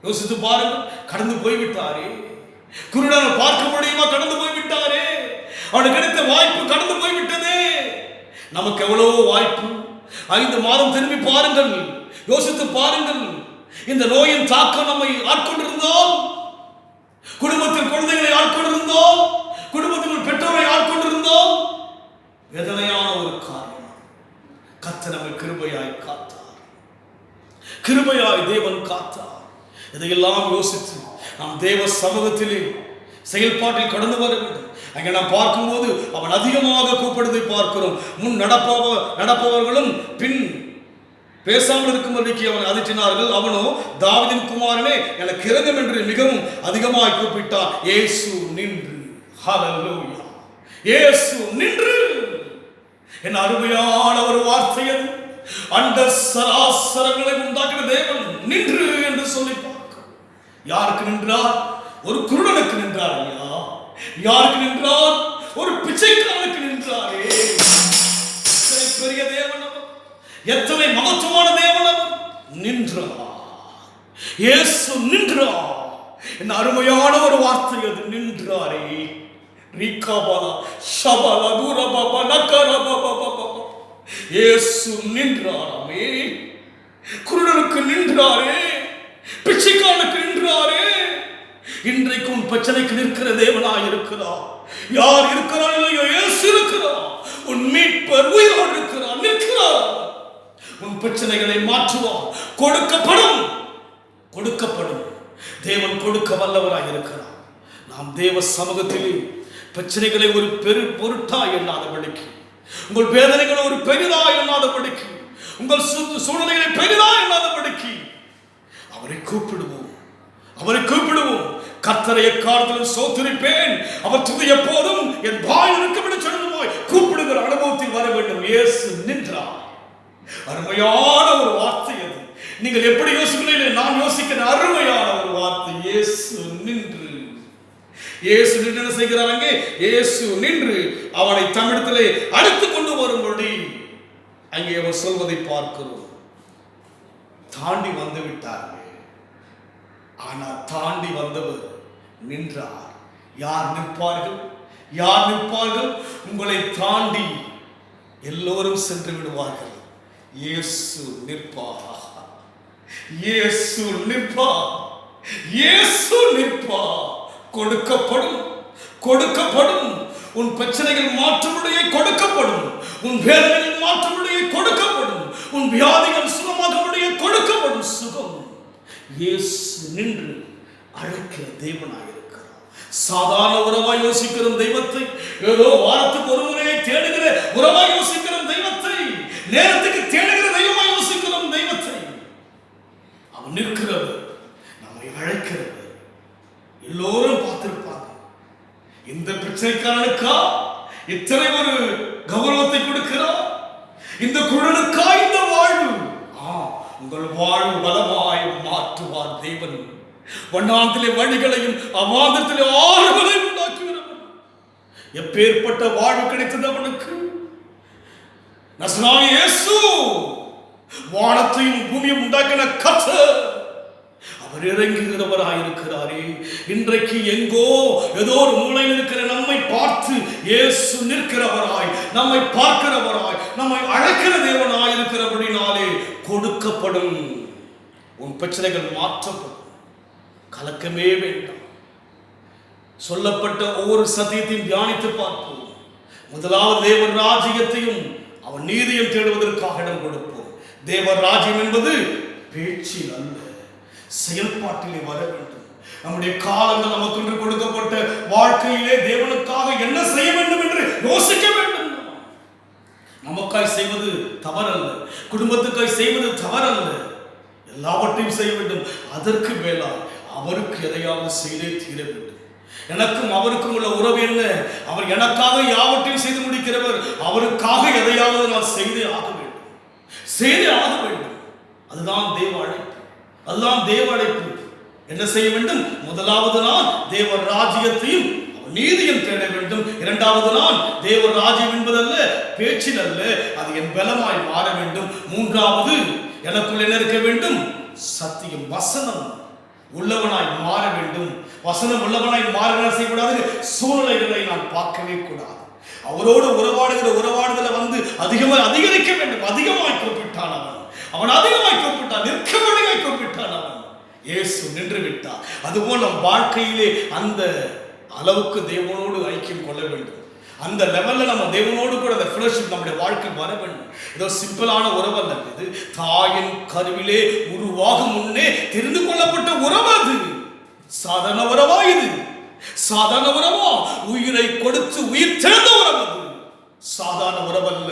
யோசித்து பாருங்கள், கடந்து போய்விட்டாரே. குருடனை பார்க்க முடியுமா? கடந்து போய்விட்டாரே. அவனுக்கு கிடைத்த வாய்ப்பு கடந்து போய்விட்டதே. நமக்கு எவ்வளவு வாய்ப்பு. 5 மாதம் திரும்பி பாருங்கள், யோசித்து பாருங்கள். இந்த நோயின் தாக்கம் நம்மை ஆட்கொண்டிருந்தோம், குடும்பத்தில் குழந்தைகளை ஆட்கொண்டிருந்தோம், குடும்பத்தில் பெற்றோரை ஆட்கொண்டிருந்தோம். வேதனையான ஒரு காரணம். கர்த்தர் நம்மை கிருபையாய் காத்தார், கிருபையாய் தேவன் காத்தார். இதையெல்லாம் யோசித்து நாம் தேவ சமூகத்திலே செயல்பாட்டில் கடந்து வர வேண்டும். அங்கே நாம் பார்க்கும்போது அவன் அதிகமாக கூப்பிடுவதை பார்க்கிறோம். முன் நடப்பவர்களும் பின் பேசாமல் இருக்கும்படிக்கு அவன் அதட்டினார்கள். அவனோ தாவீதின் குமாரனே எனக்கு இரங்கும் என்று மிகவும் அதிகமாக கூப்பிட்டான். இயேசு நின்று, ஹல்லேலூயா, இயேசு நின்று. என் அருமையான ஒரு வார்த்தை அது. அந்த சராசரங்களை உண்டாக்கின தேவன் நின்று என்று சொல்லி பார்க்க. யாருக்கு நின்றார்? ஒரு குருடனுக்கு நின்றார். ஐயா, யாருக்கு நின்றார்? ஒரு பிச்சைக்காரனுக்கு நின்றாரே. பெரிய தேவன் அவர், எத்தனை மகத்துவமான தேவன் அவர். நின்றார், இயேசு நின்றார். என் அருமையான ஒரு வார்த்தை அது, நின்றாரே. இயேசு நின்றாராமே. குருடனுக்கு நின்றாரே, பிச்சைக்காரனுக்கு நின்றாரே. இன்றைக்கு உன் பிரச்சனைக்கு நிற்கிற தேவனாய் இருக்கிறார். யார் இருக்கிறார்? இல்லையோ, இயேசு இருக்கிறார். உன் மீட்பர் உயிரோடு இருக்கிறார், நிற்கிறார். உன் பிரச்சனைகளை மாற்றுவார். கொடுக்கப்படும், கொடுக்கப்படும். தேவன் கொடுக்க வல்லவராய் இருக்கிறார். நாம் தேவ சமூகத்திலே பிரச்சனைகளை ஒரு பொருட்டாய் எண்ணாதபடிக்கு, உங்கள் வேதனைகளை ஒரு பெரிதாய் எண்ணாதபடிக்கு, உங்கள் சூழ்நிலைகளை பெரிதாய் எண்ணாதபடிக்கு அவரை கூப்பிடுவோம், அவரை கூப்பிடுவோம். கர்த்தரை எக்காலத்திலும் ஸ்தோத்திரிப்பேன், அவர் துதி எப்போதும் என் வாயில் இருக்கும் என்று சொல்லுவோம். கூப்பிடுகிற ஒரு அனுபவத்தில் வர வேண்டும். இயேசு நின்றார். அருமையான ஒரு வார்த்தை அது. நீங்கள் எப்படி யோசிக்கிறீர்கள்? நான் யோசிக்கிறேன். அருமையான ஒரு வார்த்தை. இயேசு நின்று என்ன செய்கிறார்? அங்கே இயேசு நின்று அவனை தம்மிடத்திலே அழைத்துக் கொண்டு வரும்படி அங்கே அவர் சொல்வதை பார்க்கிறோம். தாண்டி வந்து விட்டார்கள். ஆனால் தாண்டி வந்தவர் நின்றார். யார் நிற்பார்கள்? யார் நிற்பார்கள்? உங்களை தாண்டி எல்லோரும் சென்று விடுவார்கள். இயேசு நிற்பார். இயேசு நிற்பார். இயேசு நிற்பார். கொடுக்கப்படும், கொடுக்கப்படும். உன் பிரச்சனைகள் மாற்றமுடைய கொடுக்கப்படும். உன் வேதனைகள் மாற்றமுடைய கொடுக்கப்படும். உன் வியாதிகள் சுகமாகமுடைய கொடுக்கப்படும். சுகம் இயேசு நின்று அழைக்கிற தேவனாய் இருக்கிறார். சாதாரண உறவாய் யோசிக்கிற தெய்வத்தை, ஏதோ வாரத்துக்கு ஒரு முறையை தேடுகிற உறவாய் யோசிக்கிற தெய்வத்தை, நேரத்துக்கு தேடுகிற தெய்வமாய் யோசிக்கிற தெய்வத்தை, அவன் நிற்கிறவர், நம்மை அழைக்கிறவர். எல்லோரும் பார்த்திருப்பாங்க. இந்த பிரச்சனைக்காரனுக்கா இத்தனை ஒரு கௌரவத்தை கொடுக்கிறார்? இந்த குழலுக்கா இந்த வாழ்வு? உங்கள் வாழ்வு பலமாய் மாற்றுவார் தேவன். வண்ணாந்திலே வழிகளையும் அவாந்தத்திலே ஆறுகளையும் உண்டாக்குகிறவன். எப்பேற்பட்ட வாழ்வு கிடைத்தது அவனுக்கு! நசராகிய இயேசு, வானத்தையும் பூமியும் உண்டாக்கின கர்த்தர், அவர் இறங்குகிறவராயிருக்கிறாரே. இன்றைக்கு எங்கோ ஏதோ ஒரு மூலையில் இருக்கிற நம்மை பார்த்து இயேசு நிற்கிறவராய், நம்மை பார்க்கிறவராய், நம்மை அழைக்கிற தேவனாய் இருக்கிறபடினாலே கொடுக்கப்படும். உன் பிரச்சனைகள் மாற்றப்படும். கலக்கமே வேண்டாம். சொல்லப்பட்ட ஒவ்வொரு சத்தியத்தையும் தியானித்து பார்ப்போம். முதலாவது தேவ ராஜ்யத்தையும் அவன் நீதியும் தேடுவதற்காக இடம் கொடுப்போம். தேவ ராஜ்யம் என்பது பேச்சில் அல்ல, செயல்பாட்டிலே வர வேண்டும். நம்முடைய காலங்கள் நமக்கு கொடுக்கப்பட்ட வாழ்க்கையிலே தேவனுக்காக என்ன செய்ய வேண்டும் என்று யோசிக்க வேண்டும். நமக்காய் செய்வது தவறல்ல, குடும்பத்துக்காய் செய்வது தவறல்ல, எல்லாவற்றையும் செய்ய வேண்டும். அதற்கு மேலாக அவருக்கு எதையாவது செய்தே தீர வேண்டும். எனக்கும் அவருக்கும் உள்ள உறவு என்ன? அவர் எனக்காக யாவற்றையும் செய்து முடிக்கிறவர். அவருக்காக எதையாவது நான் செய்தே ஆக வேண்டும், செய்தே ஆக வேண்டும். அதுதான் தேவ அழைப்பு. அதுதான் தேவ அழைப்பு. என்ன செய்ய வேண்டும்? முதலாவது நான் தேவ ராஜ்யத்தையும் நீதியும் தேட வேண்டும். இரண்டாவது நான் தேவ ராஜ்யம் என்பதல்ல, பேச்சில் அல்ல, அது என் பலமாய் மாற வேண்டும். மூன்றாவது எனக்குள் என்ன இருக்க வேண்டும்? சத்தியம், வசனம் உள்ளவனாய் மாற வேண்டும். வசனம் உள்ளவனாய் மாற செய்யக்கூடாது. சூழ்நிலைகளை நான் பார்க்கவே கூடாது. அவரோடு உறவாடுதலை வந்து அதிகரிக்க வேண்டும். அதிகமாய் கூப்பிட்டான் அவன் அதிகமாய் கூப்பிட்டான், நிற்கபடியாய் கூப்பிட்டான் அவன். இயேசு நின்று விட்டார். அதுபோல் நம் வாழ்க்கையிலே அந்த அளவுக்கு தேவனோடு ஐக்கியம் கொள்ள வேண்டும். அந்த லெவல்ல நம்ம தேவனோடு கூட அந்த ஃப்ரெண்ட்ஷிப் நம்முடைய வாழ்க்கை வர வேண்டும். ஏதோ சிம்பிளான உறவு அல்ல இது. தாயின் கருவிலே உருவாகும் முன்னே தெரிந்து கொள்ளப்பட்ட உறவு அது. சாதாரண உறவா இது? சாதாரண உறவா? உயிரை கொடுத்து உயிர் திறந்த உறவு அது. சாதாரண உறவு அல்ல.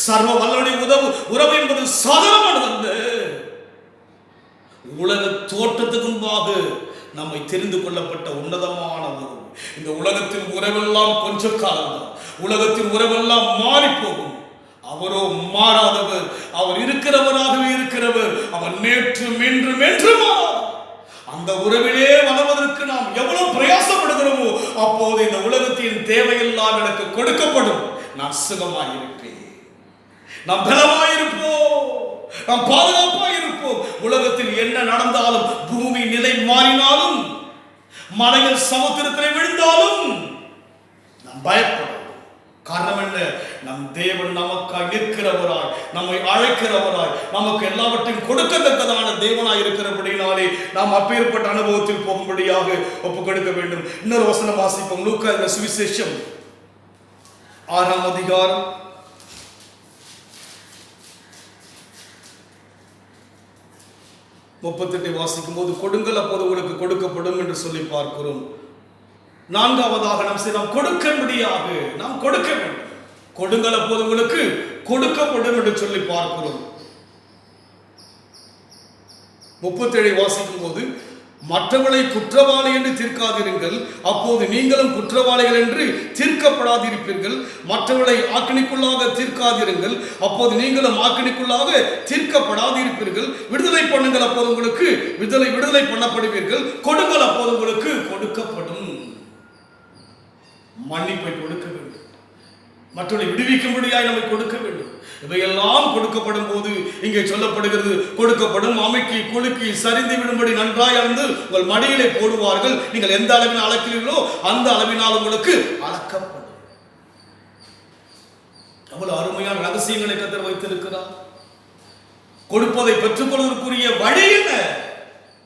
சர்வ வல்லவருடைய உறவு என்பது சாதாரணமானது அல்ல. உலக தோற்றத்துக்கு முன்பாக நம்மை தெரிந்து கொள்ளப்பட்ட உன்னதமான உறவு. இந்த உலகத்தின் உறவெல்லாம் கொஞ்ச காலம்தான். உலகத்தின் உறவெல்லாம் மாறி போகும். அவரோ மாறாதவர். அவர் இருக்கிறவராகவே இருக்கிறவர். அவர் நேற்றும் என்றும் என்று மாறாதவர். அந்த உறவிலே வளர்வதற்கு நாம் எவ்வளவு பிரயாசப்படுகிறோமோ அப்போது இந்த உலகத்தின் தேவையெல்லாம் எனக்கு கொடுக்கப்படும். நான் சுகமாய் இருப்பேன், நாம் பலமாயிருப்போம், நாம் பாதுகாப்பாக இருப்போம். உலகத்தில் என்ன நடந்தாலும், பூமி நிலை மாறினாலும், மலைகள் சமுத்திரத்திலே விழுந்தாலும் நாம் பயப்படும். காரணம் என்ன? நம் தேவன் நமக்காய் நிற்கிறவராய், நம்மை அழைக்கிறவராய், நமக்கு எல்லாவற்றையும் கொடுக்கத்தக்கதான தேவனாய் இருக்கிறபடினாலே நாம் அப்பேற்பட்ட அனுபவத்தில் போகும்படியாக ஒப்புக் கொடுக்க வேண்டும். இன்னொரு வசனம் வாசிப்போம். லூக்கா சுவிசேஷம் 6ஆம் அதிகாரம் 38 வாசிக்கும் போது, கொடுங்கள் அப்போது உங்களுக்கு கொடுக்கப்படும் என்று சொல்லி பார்க்கிறோம். நான்காவதாக நாம் கொடுக்கும்படியாக நாம் கொடுக்க வேண்டும். கொடுங்கள் அப்போது உங்களுக்கு கொடுக்கப்படும் என்று சொல்லி பார்க்கிறோம். 37 வாசிக்கும் போது, மற்றவர்களை குற்றவாளி என்று தீர்க்காதிருங்கள், அப்போது நீங்களும் குற்றவாளிகள் என்று தீர்க்கப்படாதிருப்பீர்கள். மற்றவர்களை ஆக்கினைக்குள்ளாக தீர்க்காதிருங்கள், அப்போது நீங்களும் ஆக்கினைக்குள்ளாக தீர்க்கப்படாதிருப்பீர்கள். விடுதலை பண்ணுங்கள், அப்போது உங்களுக்கு விடுதலை பண்ணப்படுவீர்கள். கொடுங்கள், அப்போது உங்களுக்கு கொடுக்கப்படும். மன்னிப்பை கொடுக்க வேண்டும், மற்றவர்களை விடுவிக்கும்படியாய் நம்மை கொடுக்க வேண்டும். இவையெல்லாம் கொடுக்கப்படும் போது இங்கே சொல்லப்படுகிறது, கொடுக்கப்படும். அமைக்கி குலுக்கி சரிந்து விடும்படி நன்றாய் அளந்து உங்கள் மடியிலே போடுவார்கள். நீங்கள் எந்த அளவினால் அளக்கிறீர்களோ அந்த அளவினால் உங்களுக்கு அளக்கப்படும். அவ்வளவு அருமையான ரகசியங்களை கர்த்தர் வைத்திருக்கிறார். கொடுப்பதை பெற்றுக்கொள்வதற்குரிய வழி என்ன?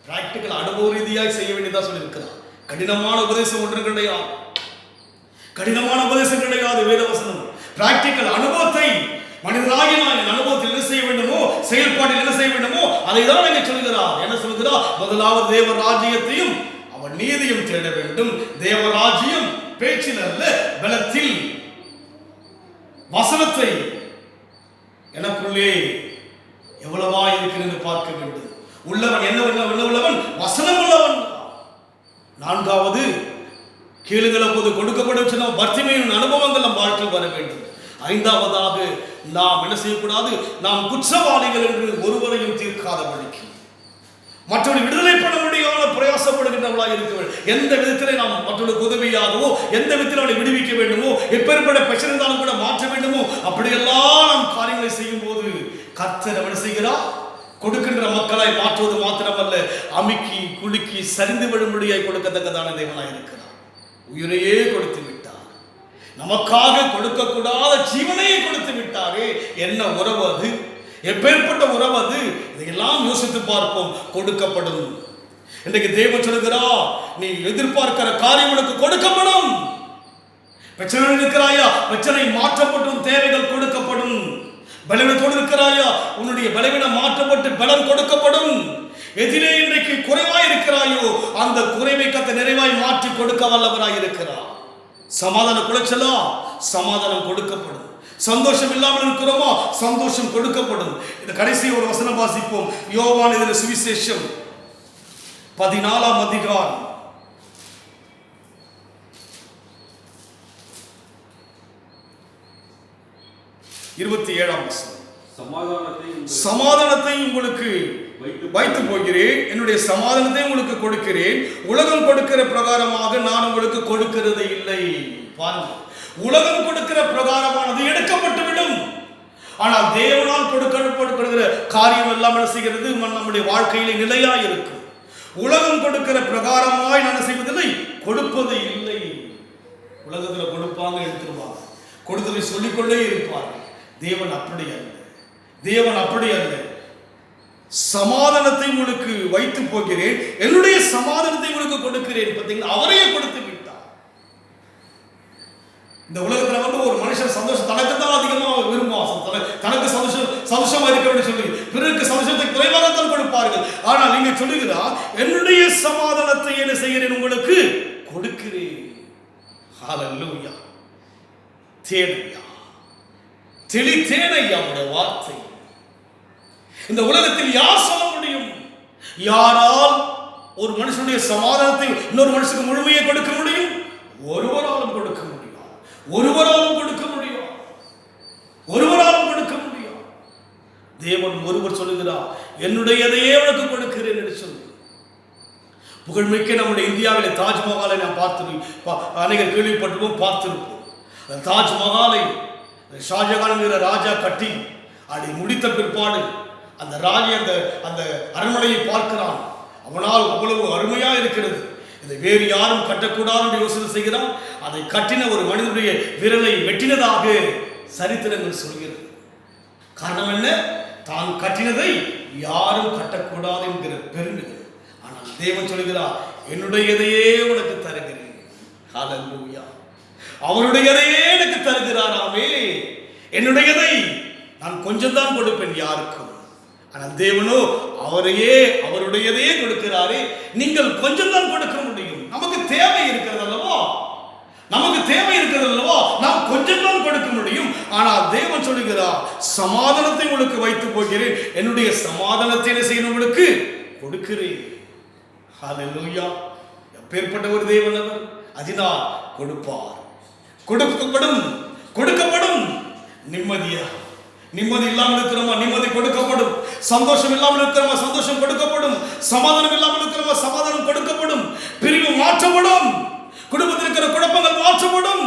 பிராக்டிக்கல் அனுபவ ரீதியாய் செய்ய வேண்டியதா சொல்லியிருக்கிறார். கடினமான உபதேசம் ஒன்று கிடையாது, கடினமான உபதேசம் கிடையாது. வேதவசனம் பிராக்டிக்கல் அனுபவத்தை, மனிதனாகி நான் என் அனுபவத்தில் என்ன செய்ய வேண்டுமோ, செயல்பாட்டில் என்ன செய்ய வேண்டுமோ அதை தான் இங்கே சொல்கிறார். என்ன சொல்கிறார்? முதலாவது தேவ ராஜ்யத்தையும் அவன் நீதியும் தேட வேண்டும். தேவ ராஜ்யம் பேச்சில் அல்ல, பலத்தில். வசனத்தை எனக்குள்ளே எவ்வளவா இருக்கிறது பார்க்க வேண்டும். உள்ளவன் என்ன உள்ளவன்? வசனம் உள்ளவன். நான்காவது, கேளுங்கள் அப்போது கொடுக்கப்படும். பர்த்திமையின் அனுபவங்கள் நம் வாழ்க்கையில் வர வேண்டும். ஐந்தாவதாக, நாம் என்ன செய்யக்கூடாது? நாம் குற்றவாளிகள் என்று ஒருவரையும் தீர்க்காதபடிக்கு மற்றவர்களை விடுதலை பண்ண முடியாத பிரயாசப்படுகின்றவர்களாக இருக்க வேண்டும். எந்த விதத்திலே நாம் மற்றவர்களுக்கு உதவியாகவோ, எந்த விதத்தில் அவளை விடுவிக்க வேண்டுமோ, எப்பேற்பட்ட பிரச்சனை இருந்தாலும் கூட மாற்ற வேண்டுமோ, அப்படியெல்லாம் நாம் காரியங்களை செய்யும் போது கர்த்தர் என்ன செய்கிறார்? கொடுக்கின்ற மக்களாய் மாற்றுவது மாத்திரமல்ல, அமுக்கி குலுக்கி சரிந்து விடும்படியாய் கொடுக்கத்தக்கதான தேவனாய் இருக்கிறார். உயிரையே கொடுத்து விட்டார், நமக்காக கொடுக்கக்கூடாத ஜீவனையே கொடுத்து விட்டாரே. என்ன உறவு அது? எப்பேற்பட்ட உறவு அது? இதையெல்லாம் யோசித்து பார்ப்போம். கொடுக்கப்படும். இன்றைக்கு தேவன் சொல்கிறார், நீ எதிர்பார்க்கிற காரியம் உனக்கு கொடுக்கப்படும். பிரச்சனை இருக்கிறாயா? பிரச்சனை மாற்றப்படும், தேவைகள் கொடுக்கப்படும். பலவீனத்தோடு இருக்கிறாயா? உன்னுடைய பலவீனம் மாற்றப்பட்டு பலம் கொடுக்கப்படும். எதிரே இன்றைக்கு குறைவாய் இருக்கிறாயோ அந்த குறைவை கர்த்தர் நிறைவாய் மாற்றி கொடுக்க வல்லவராய் இருக்கிறார். சமாதானம் குலைச்சலா? சமாதானம் கொடுக்கப்படும். சந்தோஷம் இல்லாமல் இருக்கிறோமா? சந்தோஷம் கொடுக்கப்படும். இந்த கடைசி ஒரு வசனம் வாசிப்போம். யோவான் எழுதின சுவிசேஷம் 14ஆம் அதிகாரம் 27ஆம் வசனம். சமாதானத்தை உங்களுக்கு வைத்து போகிறேன், என்னுடைய சமாதானத்தை உங்களுக்கு கொடுக்கிறேன். உலகம் கொடுக்கிற பிரகாரமாக நான் உங்களுக்கு கொடுக்கிறது இல்லை. பாருங்க, உலகம் கொடுக்கிற பிரகாரமானது எடுக்கப்பட்டுவிடும். ஆனால் தேவனால் கொடுக்கப்படுகிற காரியம் எல்லாம் என்ன செய்கிறது? நம்முடைய வாழ்க்கையிலே நிலையாய் இருக்கும். உலகம் கொடுக்கிற பிரகாரமாய் நான் செய்வதில்லை, கொடுப்பது இல்லை. உலகத்தில் கொடுப்பாங்க, எடுத்துருவாங்க, கொடுத்ததை சொல்லிக்கொண்டே இருப்பார்கள். தேவன் அப்படி அல்ல, தேவன் அப்படி அல்ல. சமாதானத்தை உங்களுக்கு வைத்து போகிறேன், என்னுடைய சமாதானத்தை உங்களுக்கு கொடுக்கிறேன். பார்த்தீங்கன்னா, அவரையே கொடுத்து விட்டார். இந்த உலகத்துல வந்து ஒரு மனுஷன் சந்தோஷம் தனக்கு தான் அதிகமாக விரும்புவான். தனக்கு சந்தோஷமா இருக்க வேண்டும் சொல்லி பிறருக்கு சந்தோஷத்தை குறைவாகத்தான் கொடுப்பார்கள். ஆனால் நீங்க சொல்லுகிறார், என்னுடைய சமாதானத்தை என்ன செய்கிறேன்? உங்களுக்கு கொடுக்கிறேன். ஹல்லேலூயா. தேனையா, தெளித்தேனையா உடைய வார்த்தை. இந்த உலகத்தில் யார் சொல்ல முடியும்? யாரால் ஒரு மனுஷனுடைய சமாதானத்தை இன்னொரு மனுஷனுக்கு முழுமையை கொடுக்க முடியும்? ஒருவராலும் கொடுக்க முடியும், ஒருவராலும் கொடுக்க முடியும், ஒருவராலும் கொடுக்க முடியும். தேவன் ஒருவர் சொல்லுகிறார், என்னுடையதையே உனக்கு கொடுக்கிறேன் என்று சொல்லி. புகழ்மிக்க நம்முடைய இந்தியாவிலே தாஜ்மஹாலை நாம் அநேகர் கேள்விப்பட்டிருப்போம், பார்த்திருப்போம். அந்த தாஜ்மஹாலை ஷாஜகான் என்கிற ராஜா கட்டி அதை முடித்த பிற்பாடு அந்த ராஜா அந்த அரண்மனையை பார்க்கிறான். அவனால் அவ்வளவு அருமையா இருக்கிறது, இதை வேறு யாரும் கட்டக்கூடாது என்று யோசனை செய்கிறான். அதை கட்டின ஒரு மனிதனுடைய விரலை வெட்டினதாக சரித்திரங்கள் சொல்கிறது. காரணம் என்ன? தான் கட்டினதை யாரும் கட்டக்கூடாது என்கிற பெருமிதம். ஆனால் தேவன் சொல்கிறார், என்னுடையதையே உனக்கு தருகிறேன். ஹல்லேலூயா. அவருடையதையே எனக்கு தருகிறாராமே. என்னுடையதை நான் கொஞ்சம் தான் கொடுப்பேன் யாருக்கும். ஆனால் தேவனோ அவருடையதையே கொடுக்கிறாரே. நீங்கள் கொஞ்சம் தான் கொடுக்க முடியும். நமக்கு தேவை இருக்கிறது அல்லவா, நமக்கு தேவை இருக்கிறது அல்லவா, நாம் கொஞ்சம் தான் கொடுக்க முடியும். ஆனால் தேவன் சொல்லுகிறார், சமாதானத்தை உங்களுக்கு வைத்து போகிறேன், என்னுடைய சமாதானத்தை என்ன செய்யணும் உங்களுக்கு கொடுக்கிறேன். ஹalleluya. எப்பேற்பட்ட ஒரு தேவன் அவர். அதனால் கொடுப்பார். கொடுக்கப்படும் கொடுக்கப்படும். நிம்மதி இல்லாமல் இருக்கிறோமா, நிம்மதி கொடுக்கப்படும். சந்தோஷம் இல்லாமல் இருக்கிறோமா, சந்தோஷம் கொடுக்கப்படும். சமாதானம் இல்லாமல் இருக்கிறோமா, சமாதானம் கொடுக்கப்படும். பிரிவு மாற்றப்படும். குடும்பத்தில் இருக்கிற குழப்பங்கள் மாற்றப்படும்.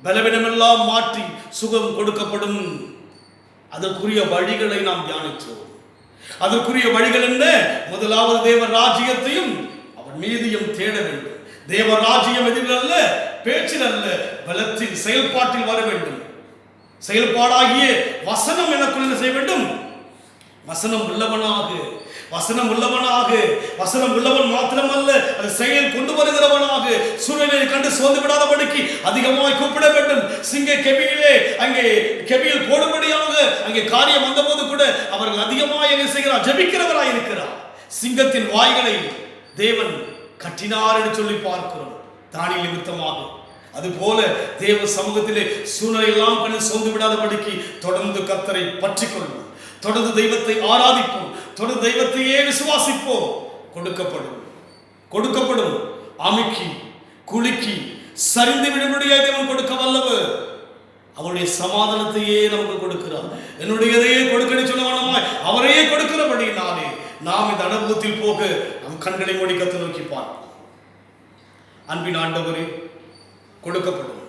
பலவீனம் எல்லாம் மாற்றி சுகம் கொடுக்கப்படும். அதற்குரிய வழிகளை நாம் தியானித்தோம். அதற்குரிய வழிகள் என்ன? முதலாவது தேவ ராஜ்யத்தையும் அவன் நீதியும் தேட வேண்டும். தேவ ராஜ்யம் எதில் அல்ல, பேச்சில் அல்ல, பலத்தின் செயல்பாட்டில் வர வேண்டும். செயல்பாடாகிய வசனம் எனக்குள் என்ன செய்ய வேண்டும்? வசனம் உள்ளவனாக, வசனம் உள்ளவன் மாத்திரமல்ல, அது செயல் கொண்டு வருகிறவனாக, சூழ்நிலையை கண்டு சோர்ந்து விடாதபடிக்கு அதிகமாய் கூப்பிட வேண்டும். சிங்க கெபியிலே அங்கே கெபியில் போடும்படியாக அங்கே காரியம் வந்தபோது கூட அவர்கள் அதிகமாய் என்ன செய்கிறார்? ஜெபிக்கிறவராய் இருக்கிறார். சிங்கத்தின் வாய்களை தேவன் கட்டினார் என்று சொல்லி பார்க்கிறோம். தானியேல் நிமித்தமாக அதுபோல தேவ சமூகத்திலே சூழ்நிலை எல்லாம் கண்டு சோர்ந்து விடாதபடிக்கு தொடர்ந்து கர்த்தரை பற்றிக் கொள்வோம். தொடர்ந்து தெய்வத்தை ஆராதிப்போம். தொடர்ந்து தெய்வத்தையே விசுவாசிப்போம். கொடுக்கப்படும். அமுக்கி குலுக்கி சரிந்து விடும்படியா தேவன் கொடுக்க வல்லவர். அவருடைய சமாதானத்தையே நமக்கு கொடுக்கிறார். என்னுடையதையே கொடுக்கணும் சொன்னவனமாய் அவரையே கொடுக்கிறபடினாலே நாம் இந்த அனுபவத்தில் போக நம் கண்களை மூடி கர்த்தரை நோக்கி பார்ப்போம். அன்பின் ஆண்டவரே, கொடுக்கப்படும்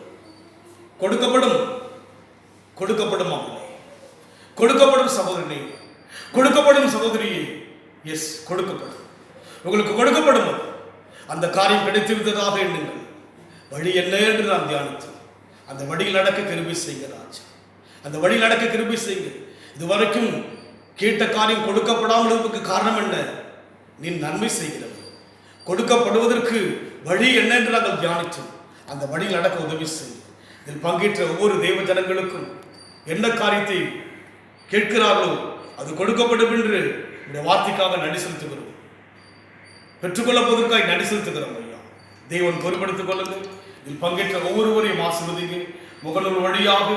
மகளே, கொடுக்கப்படும் சகோதரனே, கொடுக்கப்படும் சகோதரியே. எஸ், கொடுக்கப்படும். உங்களுக்கு கொடுக்கப்படும். அந்த காரியம் கிடைத்திருந்ததாக எண்ணுங்கள். வழி என்ன என்று நாம் தியானித்தோம். அந்த வழியில் நடக்க கிருபை செய்யுங்க ராஜா. அந்த வழியில் நடக்க கிருபை செய்யுங்க. இதுவரைக்கும் கேட்ட காரியம் கொடுக்கப்படாமல் இருப்பதற்கு காரணம் என்ன? நீ நன்மை செய்கிறவர். கொடுக்கப்படுவதற்கு வழி என்ன என்று நாங்கள் தியானித்தோம். அந்த வழியில் நடக்க உதவி செய்யும். இதில் பங்கேற்ற ஒவ்வொரு தேவ ஜனங்களுக்கும் என்ன காரியத்தை கேட்கிறார்களோ அது கொடுக்கப்படும் என்று இந்த வார்த்தைக்காக நடி செலுத்துகிறோம். பெற்றுக்கொள்ளப்பதற்காக நடி செலுத்துகிறோம். ஐயா, தேவன் பொறுப்படுத்திக் கொள்ளுங்கள். இதில் பங்கேற்ற ஒவ்வொருவரையும் ஆசீர்வதிங்க. முகநூல் வழியாக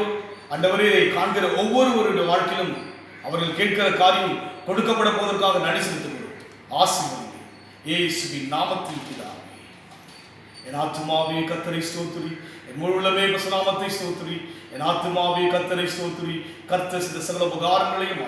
ஆண்டவரே காண்கிற ஒவ்வொருவருடைய வாழ்க்கையிலும் அவர்கள் கேட்கிற காரியம் கொடுக்கப்பட போவதற்காக நடி செலுத்துகிறோம். ஆசீர்வதிங்க இயேசுவின் நாமத்தில் பிதாவே. என் ஆத்துமாவே கர்த்தரை ஸ்தோத்திரி, என் முழு உள்ளமே நாமத்தை ஸ்தோத்திரி. என் ஆத்துமாவே கர்த்தரை ஸ்தோத்திரி. கர்த்தர் செய்த சகல உபகாரங்களையும்